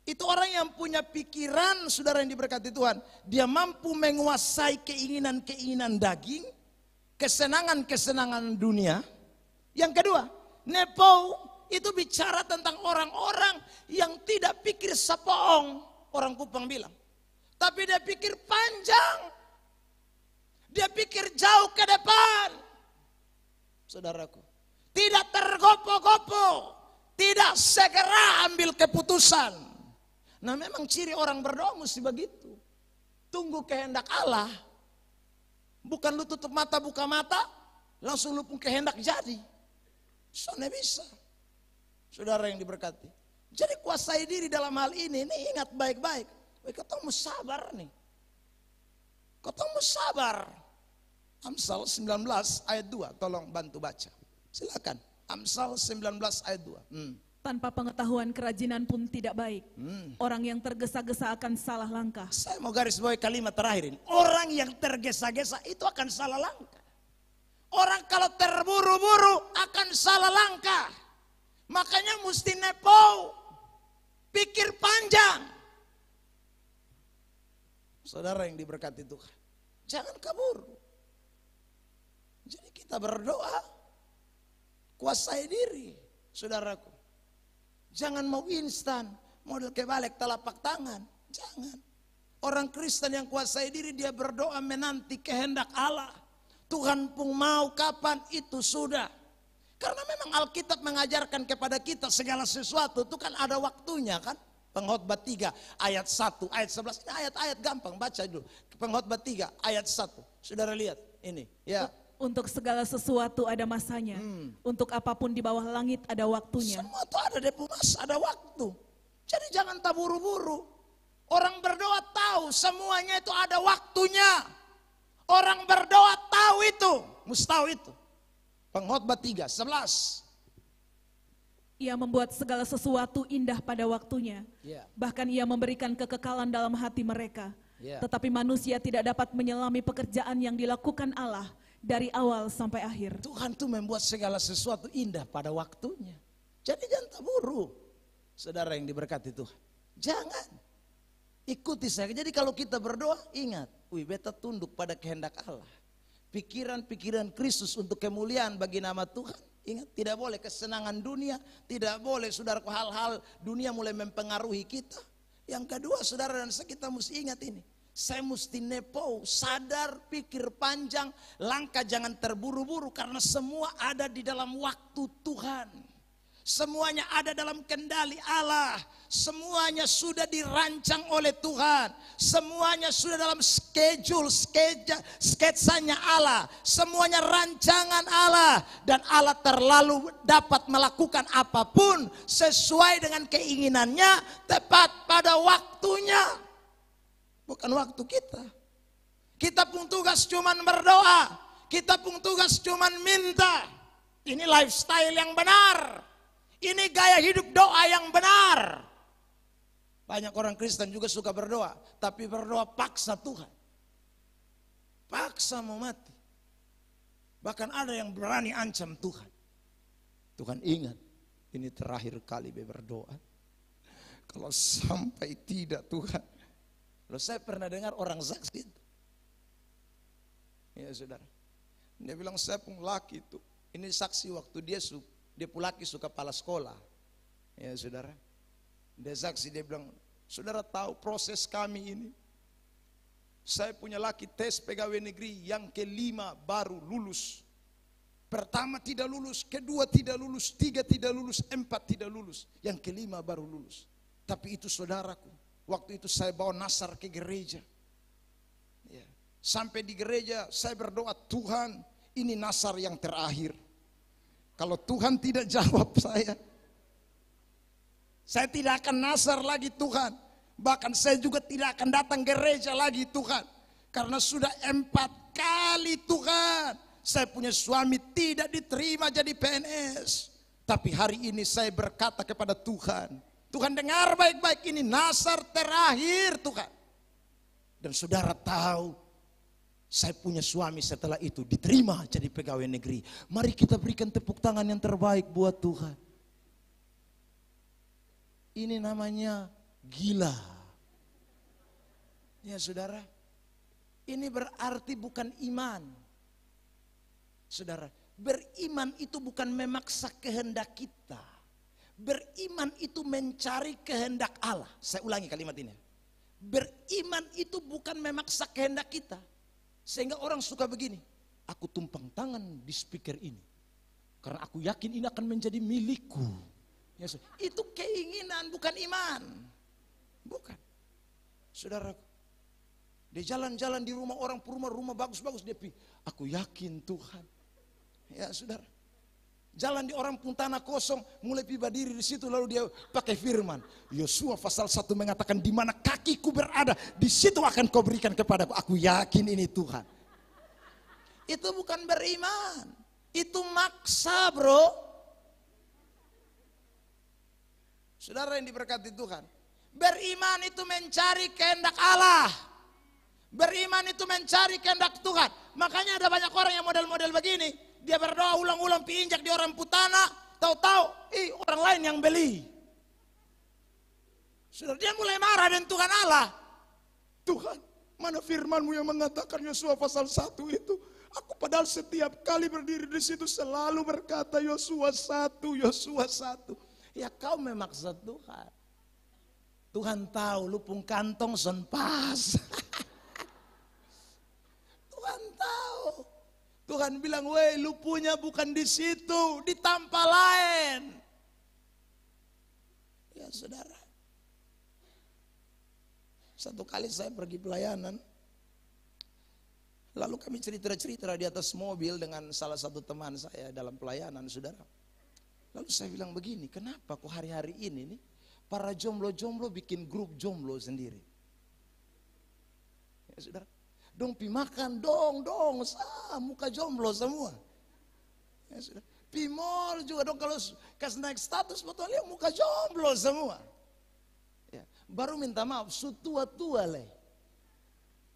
itu orang yang punya pikiran, saudara yang diberkati Tuhan, dia mampu menguasai keinginan-keinginan daging, kesenangan-kesenangan dunia. Yang kedua, nepo itu bicara tentang orang-orang yang tidak pikir sapoong, orang Kupang bilang, tapi dia pikir panjang, dia pikir jauh ke depan. Saudaraku, tidak tergopo-gopo, tidak segera ambil keputusan. Nah memang ciri orang berdoa mesti begitu. Tunggu kehendak Allah. Bukan lu tutup mata buka mata, langsung lu pun kehendak jadi. Soalnya bisa. Saudara yang diberkati. Jadi kuasai diri dalam hal ini ingat baik-baik. Ketemu sabar nih. Ketemu sabar. Amsal 19 ayat 2, tolong bantu baca. Silakan. Amsal 19 ayat 2. Tanpa pengetahuan kerajinan pun tidak baik. Orang yang tergesa-gesa akan salah langkah. Saya mau garis bawahi kalimat terakhir ini. Orang yang tergesa-gesa itu akan salah langkah. Orang kalau terburu-buru akan salah langkah. Makanya mesti nepo, pikir panjang. Saudara yang diberkati Tuhan, jangan kabur. Jadi kita berdoa, kuasai diri, saudaraku. Jangan mau instan, model kebalik telapak tangan. Jangan. Orang Kristen yang kuasai diri, dia berdoa menanti kehendak Allah. Tuhan pun mau kapan itu sudah. Karena memang Alkitab mengajarkan kepada kita segala sesuatu itu kan ada waktunya kan. Pengkhotbah 3 ayat 1, ayat 11. Ini ayat-ayat gampang, baca dulu. Pengkhotbah 3 ayat 1. Saudara lihat ini. Ya. Untuk segala sesuatu ada masanya. Untuk apapun di bawah langit ada waktunya. Semua itu ada mas, ada waktu. Jadi jangan terburu-buru. Orang berdoa tahu semuanya itu ada waktunya. Orang berdoa tahu itu, mesti tahu itu. Pengkhotbah 3, 11. Ia membuat segala sesuatu indah pada waktunya. Bahkan ia memberikan kekekalan dalam hati mereka. Tetapi manusia tidak dapat menyelami pekerjaan yang dilakukan Allah dari awal sampai akhir. Tuhan tuh membuat segala sesuatu indah pada waktunya. Jadi jangan terburu. Saudara yang diberkati Tuhan. Jangan. Ikuti saya. Jadi kalau kita berdoa, ingat. Beta tunduk pada kehendak Allah. Pikiran-pikiran Kristus untuk kemuliaan bagi nama Tuhan. Ingat, tidak boleh kesenangan dunia. Tidak boleh saudara hal-hal dunia mulai mempengaruhi kita. Yang kedua saudara dan saya, kita mesti ingat ini. Saya mesti nepo, sadar, pikir panjang, langkah jangan terburu-buru karena semua ada di dalam waktu Tuhan. Semuanya ada dalam kendali Allah. Semuanya sudah dirancang oleh Tuhan. Semuanya sudah dalam sketsanya Allah. Semuanya rancangan Allah. Dan Allah terlalu dapat melakukan apapun sesuai dengan keinginannya tepat pada waktunya. Bukan waktu kita. Kita pun tugas cuman berdoa. Kita pun tugas cuman minta. Ini lifestyle yang benar. Ini gaya hidup doa yang benar. Banyak orang Kristen juga suka berdoa. Tapi berdoa paksa Tuhan. Paksa mau mati. Bahkan ada yang berani ancam Tuhan. Tuhan ingat. Ini terakhir kali berdoa. Kalau sampai tidak Tuhan. Loh, saya pernah dengar orang saksi itu. Ya saudara. Dia bilang saya pun laki itu. Ini saksi waktu dia laki suka kepala sekolah. Ya saudara. Dia saksi, dia bilang, saudara tahu proses kami ini. Saya punya laki tes pegawai negeri yang kelima baru lulus. Pertama tidak lulus, kedua tidak lulus, tiga tidak lulus, empat tidak lulus. Yang kelima baru lulus. Tapi itu saudaraku. Waktu itu saya bawa nasar ke gereja. Ya. Sampai di gereja saya berdoa, Tuhan ini nasar yang terakhir. Kalau Tuhan tidak jawab saya tidak akan nasar lagi Tuhan. Bahkan saya juga tidak akan datang gereja lagi Tuhan. Karena sudah 4 kali Tuhan. Saya punya suami tidak diterima jadi PNS. Tapi hari ini saya berkata kepada Tuhan. Tuhan dengar baik-baik, ini nasar terakhir Tuhan. Dan saudara tahu, saya punya suami setelah itu diterima jadi pegawai negeri. Mari kita berikan tepuk tangan yang terbaik buat Tuhan. Ini namanya gila. Ya saudara, ini berarti bukan iman. Saudara, beriman itu bukan memaksa kehendak kita. Beriman itu mencari kehendak Allah. Saya ulangi kalimat ini. Beriman itu bukan memaksa kehendak kita. Sehingga orang suka begini. Aku tumpang tangan di speaker ini. Karena aku yakin ini akan menjadi milikku. Ya, itu keinginan bukan iman. Bukan. Saudaraku. Dia jalan-jalan di rumah orang, rumah bagus-bagus. Dia pilih, aku yakin Tuhan. Ya saudara. Jalan di orang pun tanah kosong, mulai tiba diri di situ lalu dia pakai firman. Yosua pasal 1 mengatakan di mana kakiku berada, di situ akan kau berikan kepadaku. Aku yakin ini Tuhan. Itu bukan beriman. Itu maksa, bro. Saudara yang diberkati Tuhan, beriman itu mencari kehendak Allah. Beriman itu mencari kehendak Tuhan. Makanya ada banyak orang yang model-model begini. Dia berdoa ulang-ulang, piinjak di orang putana. Tahu-tahu, orang lain yang beli. Saudara, dia mulai marah dengan Tuhan Allah. Tuhan, mana firman-Mu yang mengatakan Yosua pasal 1 itu? Aku padahal setiap kali berdiri di situ selalu berkata Yosua 1, Yosua 1. Ya kau memaksa Tuhan. Tuhan tahu lu pun kantong son pas. Tuhan tahu. Tuhan bilang, weh lu punya bukan di situ, di tempat lain. Ya saudara. Satu kali saya pergi pelayanan. Lalu kami cerita-cerita di atas mobil dengan salah satu teman saya dalam pelayanan, saudara. Lalu saya bilang begini, kenapa kok hari-hari ini nih para jomblo-jomblo bikin grup jomblo sendiri? Ya saudara, dong pi makan dong, muka jomblo semua. Ya saudara, pi mall juga dong kalau kas naik status betulnya muka jomblo semua. Ya, baru minta maaf, su tua-tua leh.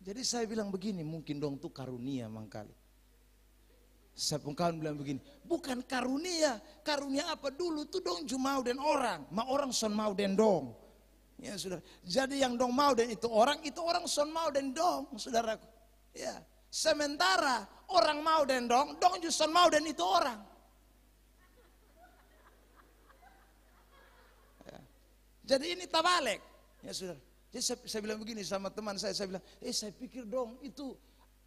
Jadi saya bilang begini, mungkin dong tuh karunia mangkali. Saya pun kawan bilang begini, bukan karunia, karunia apa dulu tuh dong cuma mau den orang, ma orang son mau den dong. Ya saudara, jadi yang dong mau den itu orang son mau den dong, saudaraku. Ya, sementara orang mau den dong juga son mau den itu orang. Ya. Jadi ini tabalik, ya saudara. Jadi saya bilang begini sama teman saya bilang, saya pikir dong itu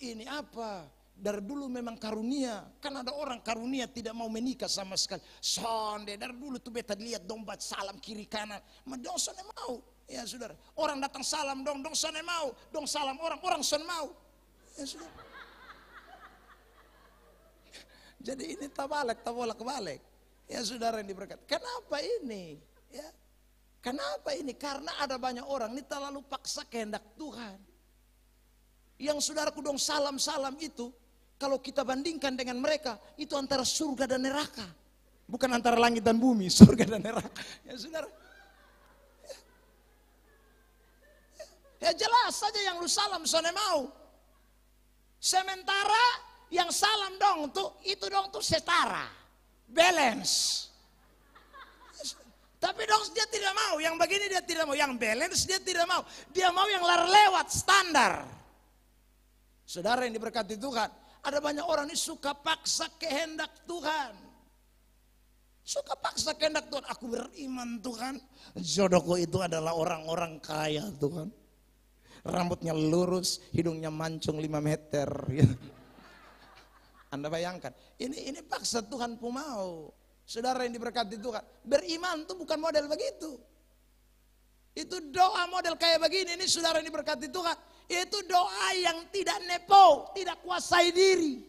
ini apa? Dari dulu memang karunia, kan ada orang karunia tidak mau menikah sama sekali. Sonde, dari dulu tuh beta lihat dong bat salam kiri kanan, ma dong sonde mau, ya saudara. Orang datang salam dong sonde mau, dong salam orang sonde mau, ya saudara. Jadi ini tabalik, kebalik, ya saudara yang diberkati. Kenapa ini? Ya, kenapa ini? Karena ada banyak orang ini terlalu paksa kehendak Tuhan. Yang saudaraku dong salam itu. Kalau kita bandingkan dengan mereka, itu antara surga dan neraka. Bukan antara langit dan bumi, surga dan neraka. Ya saudara. Ya jelas saja yang lu salam sonde mau. Sementara yang salam dong tuh, itu dong tuh setara. Balance. Tapi dong dia tidak mau, yang begini dia tidak mau, yang balance dia tidak mau. Dia mau yang lewat standar. Saudara yang diberkati Tuhan. Ada banyak orang ini suka paksa kehendak Tuhan. Suka paksa kehendak Tuhan. Aku beriman Tuhan, jodohku itu adalah orang-orang kaya Tuhan. Rambutnya lurus, hidungnya mancung 5 meter. Anda bayangkan, ini paksa Tuhan pun mau. Saudara yang diberkati Tuhan, beriman itu bukan model begitu. Itu doa model kayak begini, ini saudara yang diberkati Tuhan. Itu doa yang tidak nepo, tidak kuasai diri.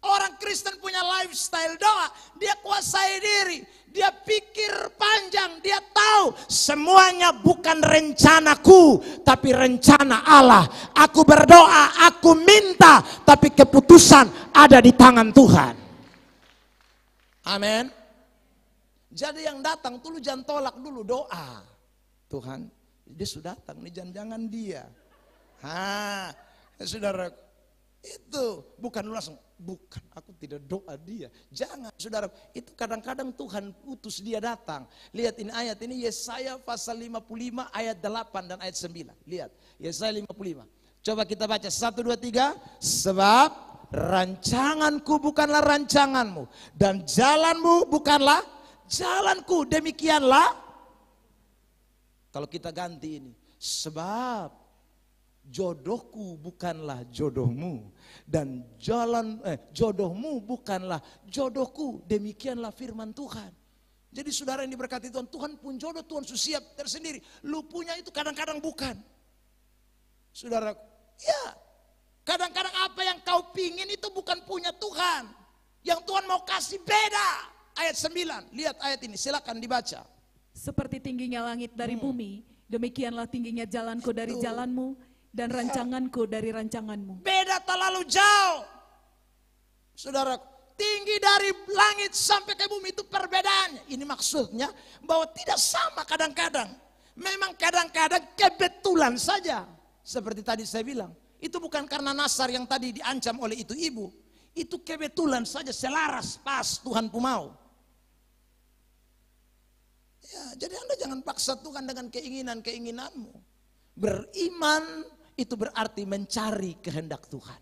Orang Kristen punya lifestyle doa, dia kuasai diri. Dia pikir panjang, dia tahu semuanya bukan rencanaku, tapi rencana Allah. Aku berdoa, aku minta, tapi keputusan ada di tangan Tuhan. Amin. Jadi yang datang tuh lu jangan tolak dulu doa. Tuhan, dia sudah datang, nih jangan dia. Saudara, itu bukan langsung, bukan aku tidak doa dia. Jangan saudara, itu kadang-kadang Tuhan utus dia datang. Lihat ini ayat ini Yesaya pasal 55 ayat 8 dan ayat 9. Lihat, Yesaya 55. Coba kita baca 1, 2, 3. Sebab rancanganku bukanlah rancanganmu dan jalanmu bukanlah jalanku. Demikianlah. Kalau kita ganti ini, sebab jodohku bukanlah jodohmu dan jodohmu bukanlah jodohku. Demikianlah firman Tuhan. Jadi saudara yang diberkati Tuhan, Tuhan pun jodoh, Tuhan siap tersendiri. Lu punya itu kadang-kadang bukan. Saudara, ya kadang-kadang apa yang kau pingin itu bukan punya Tuhan. Yang Tuhan mau kasih beda. Ayat 9, lihat ayat ini, silakan dibaca. Seperti tingginya langit dari bumi, demikianlah tingginya jalanku dari jalanmu dan rancanganku dari rancanganmu. Beda terlalu jauh. Saudara, tinggi dari langit sampai ke bumi, itu perbedaannya. Ini maksudnya bahwa tidak sama kadang-kadang. Memang kadang-kadang kebetulan saja. Seperti tadi saya bilang, itu bukan karena Nasar yang tadi diancam oleh itu ibu. Itu kebetulan saja, selaras, pas Tuhan pun mau. Ya, jadi Anda jangan paksa Tuhan dengan keinginan-keinginanmu. Beriman itu berarti mencari kehendak Tuhan.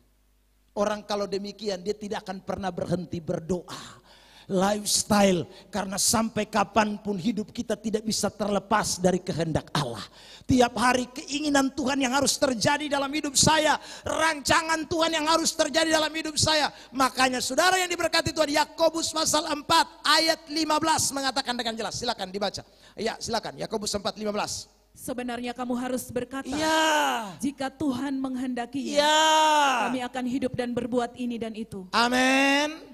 Orang kalau demikian dia tidak akan pernah berhenti berdoa. Lifestyle, karena sampai kapanpun hidup kita tidak bisa terlepas dari kehendak Allah. Tiap hari keinginan Tuhan yang harus terjadi dalam hidup saya, rancangan Tuhan yang harus terjadi dalam hidup saya. Makanya saudara yang diberkati Tuhan, Yakobus pasal 4 ayat 15 mengatakan dengan jelas. Silakan dibaca. Ya, silakan. Yakobus 4:15. Sebenarnya kamu harus berkata, ya, jika Tuhan menghendakinya, ya, kami akan hidup dan berbuat ini dan itu. Amin.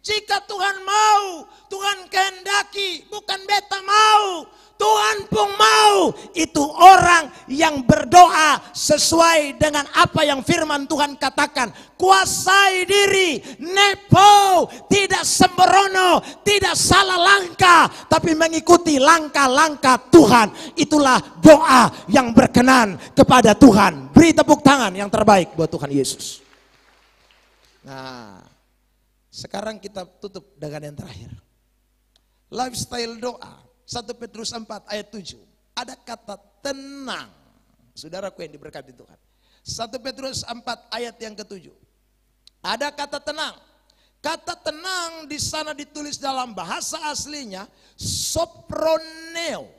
Jika Tuhan mau, Tuhan kehendaki, bukan beta mau, Tuhan pun mau. Itu orang yang berdoa sesuai dengan apa yang firman Tuhan katakan. Kuasai diri, nepo, tidak sembrono, tidak salah langkah, tapi mengikuti langkah-langkah Tuhan. Itulah doa yang berkenan kepada Tuhan. Beri tepuk tangan yang terbaik buat Tuhan Yesus. Nah, sekarang kita tutup dengan yang terakhir. Lifestyle doa. 1 Petrus 4 ayat 7. Ada kata tenang. Saudaraku yang diberkati Tuhan. 1 Petrus 4 ayat yang ke-7. Ada kata tenang. Kata tenang di sana ditulis dalam bahasa aslinya soproneo.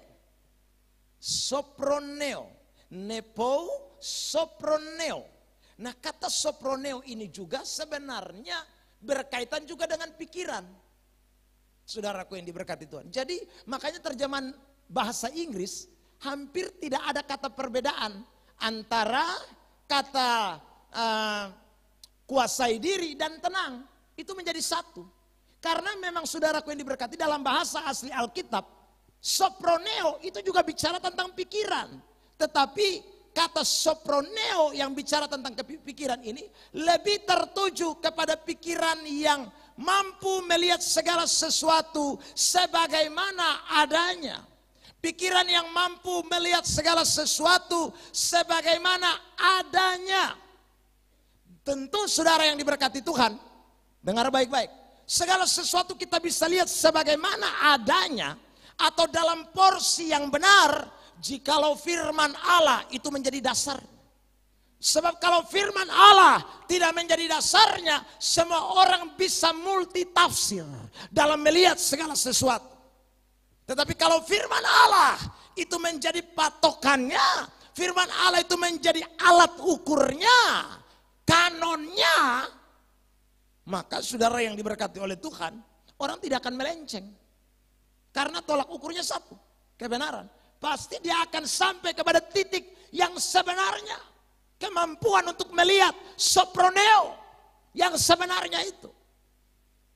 Soproneo. Nepo, soproneo. Nah, kata soproneo ini juga sebenarnya berkaitan juga dengan pikiran. Saudaraku yang diberkati Tuhan. Jadi makanya terjemahan bahasa Inggris hampir tidak ada kata perbedaan antara kata kuasai diri dan tenang. Itu menjadi satu. Karena memang saudaraku yang diberkati dalam bahasa asli Alkitab, soproneo itu juga bicara tentang pikiran. Tetapi kata soproneo yang bicara tentang pikiran ini lebih tertuju kepada pikiran yang mampu melihat segala sesuatu sebagaimana adanya. Pikiran yang mampu melihat segala sesuatu sebagaimana adanya. Tentu saudara yang diberkati Tuhan, dengar baik-baik. Segala sesuatu kita bisa lihat sebagaimana adanya atau dalam porsi yang benar jikalau firman Allah itu menjadi dasar. Sebab kalau firman Allah tidak menjadi dasarnya, semua orang bisa multitafsir dalam melihat segala sesuatu. Tetapi kalau firman Allah itu menjadi patokannya, firman Allah itu menjadi alat ukurnya, kanonnya, maka saudara yang diberkati oleh Tuhan, orang tidak akan melenceng. Karena tolak ukurnya satu, kebenaran. Pasti dia akan sampai kepada titik yang sebenarnya. Kemampuan untuk melihat soproneo yang sebenarnya itu.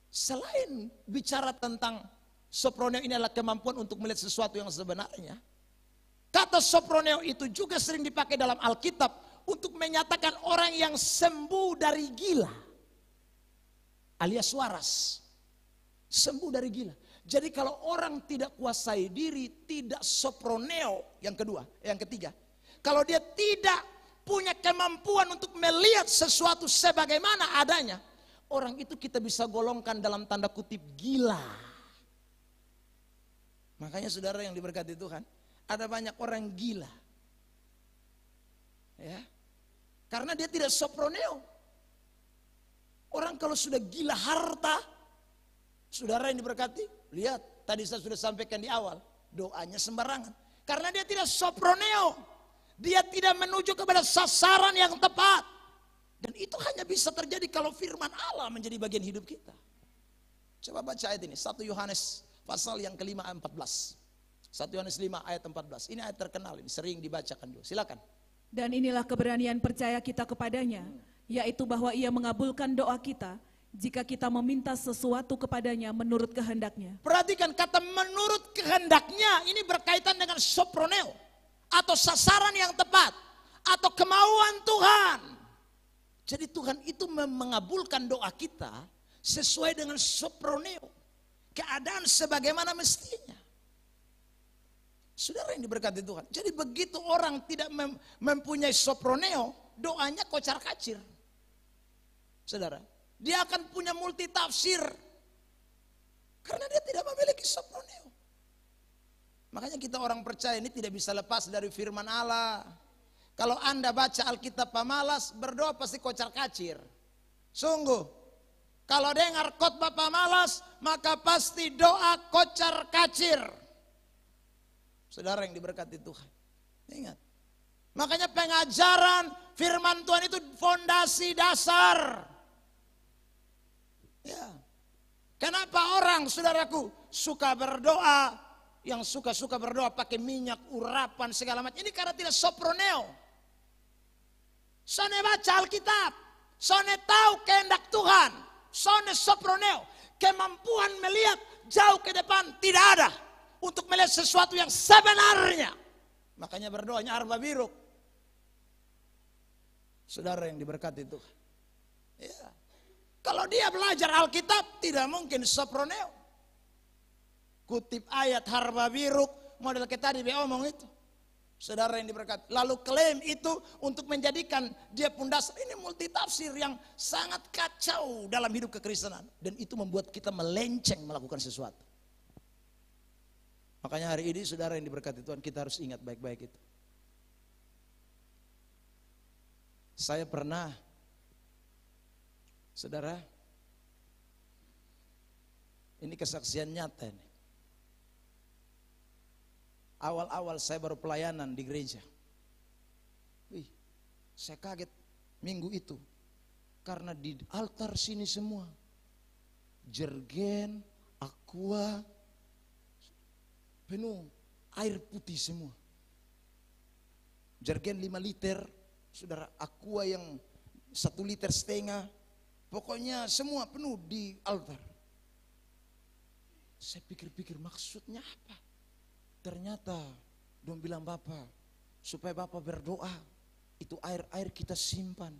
Selain bicara tentang soproneo ini adalah kemampuan untuk melihat sesuatu yang sebenarnya. Kata soproneo itu juga sering dipakai dalam Alkitab untuk menyatakan orang yang sembuh dari gila. Alias waras. Sembuh dari gila. Jadi kalau orang tidak kuasai diri, tidak soproneo, yang ketiga. Kalau dia tidak punya kemampuan untuk melihat sesuatu sebagaimana adanya, orang itu kita bisa golongkan dalam tanda kutip gila. Makanya saudara yang diberkati Tuhan, ada banyak orang gila. Ya. Karena dia tidak soproneo. Orang kalau sudah gila harta, saudara yang diberkati, lihat, tadi saya sudah sampaikan di awal, doanya sembarangan. Karena dia tidak soproneo, dia tidak menuju kepada sasaran yang tepat. Dan itu hanya bisa terjadi kalau firman Allah menjadi bagian hidup kita. Coba baca ayat ini, 1 Yohanes pasal yang ke-5 ayat 14. 1 Yohanes 5 ayat 14, ini ayat terkenal, ini sering dibacakan dulu, silakan. Dan inilah keberanian percaya kita kepadanya, yaitu bahwa ia mengabulkan doa kita, jika kita meminta sesuatu kepadanya menurut kehendaknya. Perhatikan kata menurut kehendaknya, ini berkaitan dengan soproneo. Atau sasaran yang tepat. Atau kemauan Tuhan. Jadi Tuhan itu mengabulkan doa kita sesuai dengan soproneo, keadaan sebagaimana mestinya. Saudara yang diberkati Tuhan. Jadi begitu orang tidak mempunyai soproneo, doanya kocar kacir. Saudara, dia akan punya multi tafsir karena dia tidak memiliki soproneo. Makanya kita orang percaya ini tidak bisa lepas dari firman Allah. Kalau Anda baca Alkitab pemalas, berdoa pasti kocar kacir. Sungguh, kalau dengar khotbah pemalas, maka pasti doa kocar kacir. Saudara yang diberkati Tuhan, ingat. Makanya pengajaran firman Tuhan itu fondasi dasar. Ya. Kenapa orang, saudaraku, suka berdoa, yang suka-suka berdoa pakai minyak, urapan, segala macam. Ini karena tidak soproneo. Sone baca Alkitab, sone tahu kehendak Tuhan, sone soproneo. Kemampuan melihat jauh ke depan tidak ada untuk melihat sesuatu yang sebenarnya. Makanya berdoanya arba biruk. Saudara yang diberkati Tuhan. Ya. Kalau dia belajar Alkitab tidak mungkin soproneo. Kutip ayat harba biruk, model kita tadi omong itu. Saudara yang diberkati. Lalu klaim itu untuk menjadikan dia pun dasar. Ini multitafsir yang sangat kacau dalam hidup kekristenan. Dan itu membuat kita melenceng melakukan sesuatu. Makanya hari ini saudara yang diberkati Tuhan, kita harus ingat baik-baik itu. Saya pernah, saudara, ini kesaksian nyata ini. Awal-awal saya baru pelayanan di gereja. Wih, saya kaget minggu itu. Karena di altar sini semua. Jergen, aqua, penuh air putih semua. Jergen 5 liter, saudara, aqua yang 1,5 liter. Pokoknya semua penuh di altar. Saya pikir-pikir maksudnya apa? Ternyata dong bilang Bapak, supaya Bapak berdoa, itu air kita simpan.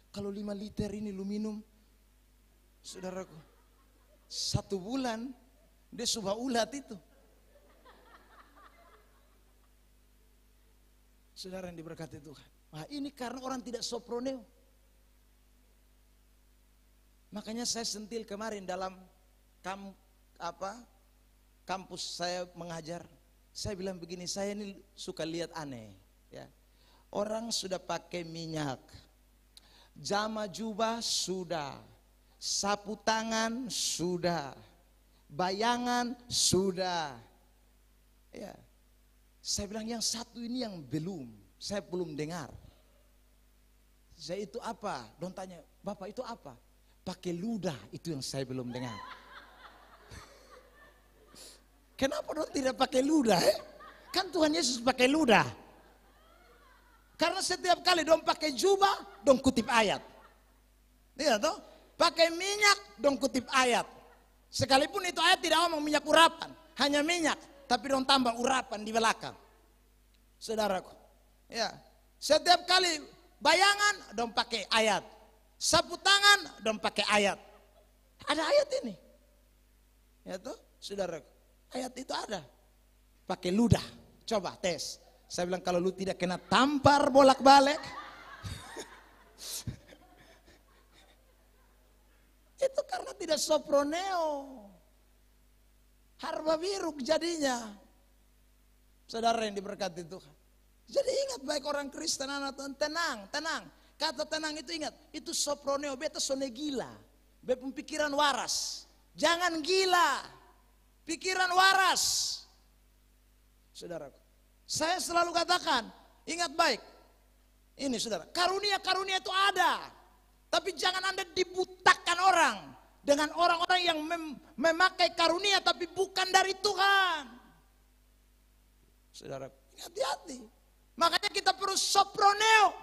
Kalau 5 liter ini lu minum, saudaraku, 1 bulan dia sudah ulat itu. Saudara yang diberkati Tuhan. Nah, ini karena orang tidak soproneo. Makanya saya sentil kemarin dalam kampus saya mengajar, saya bilang begini, saya ini suka lihat aneh, ya. Orang sudah pakai minyak, jama jubah sudah, sapu tangan sudah, bayangan sudah, ya. Saya bilang yang satu ini yang belum, saya belum dengar. Saya itu apa? Dong tanya, Bapak itu apa? Pakai ludah, itu yang saya belum dengar. Kenapa dong tidak pakai ludah? Kan Tuhan Yesus pakai ludah. Karena setiap kali dong pakai jubah, dong kutip ayat. Iya toh? Pakai minyak, dong kutip ayat. Sekalipun itu ayat tidak ngomong minyak urapan, hanya minyak, tapi dong tambah urapan di belakang. Saudaraku, ya. Setiap kali bayangan, dong pakai ayat. Sapu tangan, dong pakai ayat. Ada ayat ini. Ya toh, saudaraku. Ayat itu ada. Pakai ludah. Coba tes. Saya bilang kalau lu tidak kena tampar bolak-balik. Itu karena tidak soproneo. Harba biruk jadinya. Saudara yang diberkati Tuhan. Jadi ingat baik orang Kristen anak Tuhan. Tenang, tenang. Kata tenang itu ingat. Itu soproneo. Beta sone gila. Beta pikiran waras. Jangan gila. Pikiran waras. Saudaraku, saya selalu katakan, ingat baik. Ini saudara, karunia-karunia itu ada. Tapi jangan Anda dibutakan orang. Dengan orang-orang yang memakai karunia tapi bukan dari Tuhan. Saudaraku, hati-hati. Makanya kita perlu soproneo.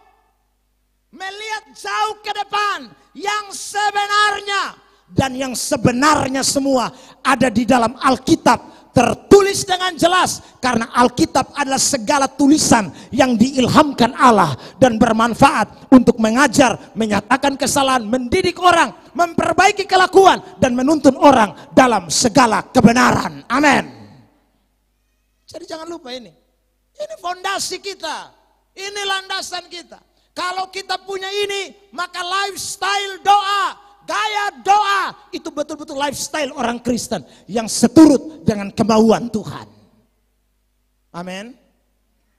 Melihat jauh ke depan. Yang sebenarnya. Dan yang sebenarnya semua ada di dalam Alkitab tertulis dengan jelas, karena Alkitab adalah segala tulisan yang diilhamkan Allah dan bermanfaat untuk mengajar, menyatakan kesalahan, mendidik orang, memperbaiki kelakuan, dan menuntun orang dalam segala kebenaran. Amin. Jadi jangan lupa ini fondasi kita, ini landasan kita. Kalau kita punya ini, maka lifestyle doa, gaya doa itu betul-betul lifestyle orang Kristen yang seturut dengan kemauan Tuhan. Amin.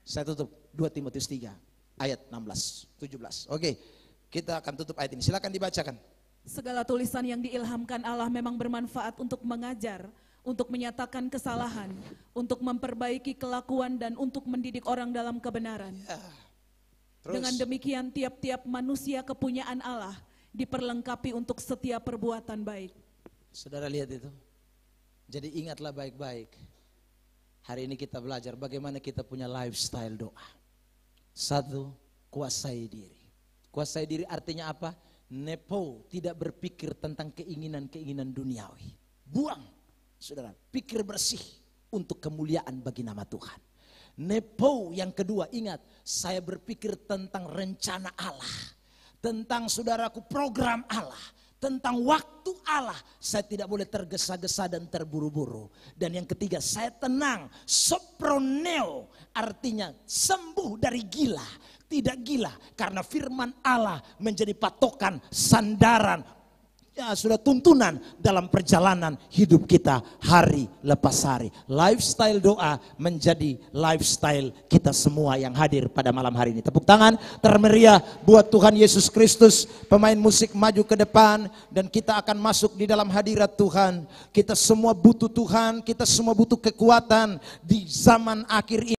Saya tutup 2 Timotius 3 ayat 16-17. Oke, kita akan tutup ayat ini. Silakan dibacakan. Segala tulisan yang diilhamkan Allah memang bermanfaat untuk mengajar, untuk menyatakan kesalahan, untuk memperbaiki kelakuan, dan untuk mendidik orang dalam kebenaran. Dengan demikian tiap-tiap manusia kepunyaan Allah diperlengkapi untuk setiap perbuatan baik. Saudara lihat itu. Jadi ingatlah baik-baik. Hari ini kita belajar bagaimana kita punya lifestyle doa. 1, kuasai diri. Kuasai diri artinya apa? Nepo, tidak berpikir tentang keinginan-keinginan duniawi. Buang, saudara, pikir bersih untuk kemuliaan bagi nama Tuhan. Nepo yang kedua, ingat, saya berpikir tentang rencana Allah, tentang saudaraku program Allah, tentang waktu Allah. Saya tidak boleh tergesa-gesa dan terburu-buru. Dan yang ketiga, saya tenang, soproneo, artinya sembuh dari gila, tidak gila, karena firman Allah menjadi patokan, sandaran, ya sudah tuntunan dalam perjalanan hidup kita hari lepas hari. Lifestyle doa menjadi lifestyle kita semua yang hadir pada malam hari ini. Tepuk tangan termeriah buat Tuhan Yesus Kristus. Pemain musik maju ke depan dan kita akan masuk di dalam hadirat Tuhan. Kita semua butuh Tuhan, kita semua butuh kekuatan di zaman akhir ini.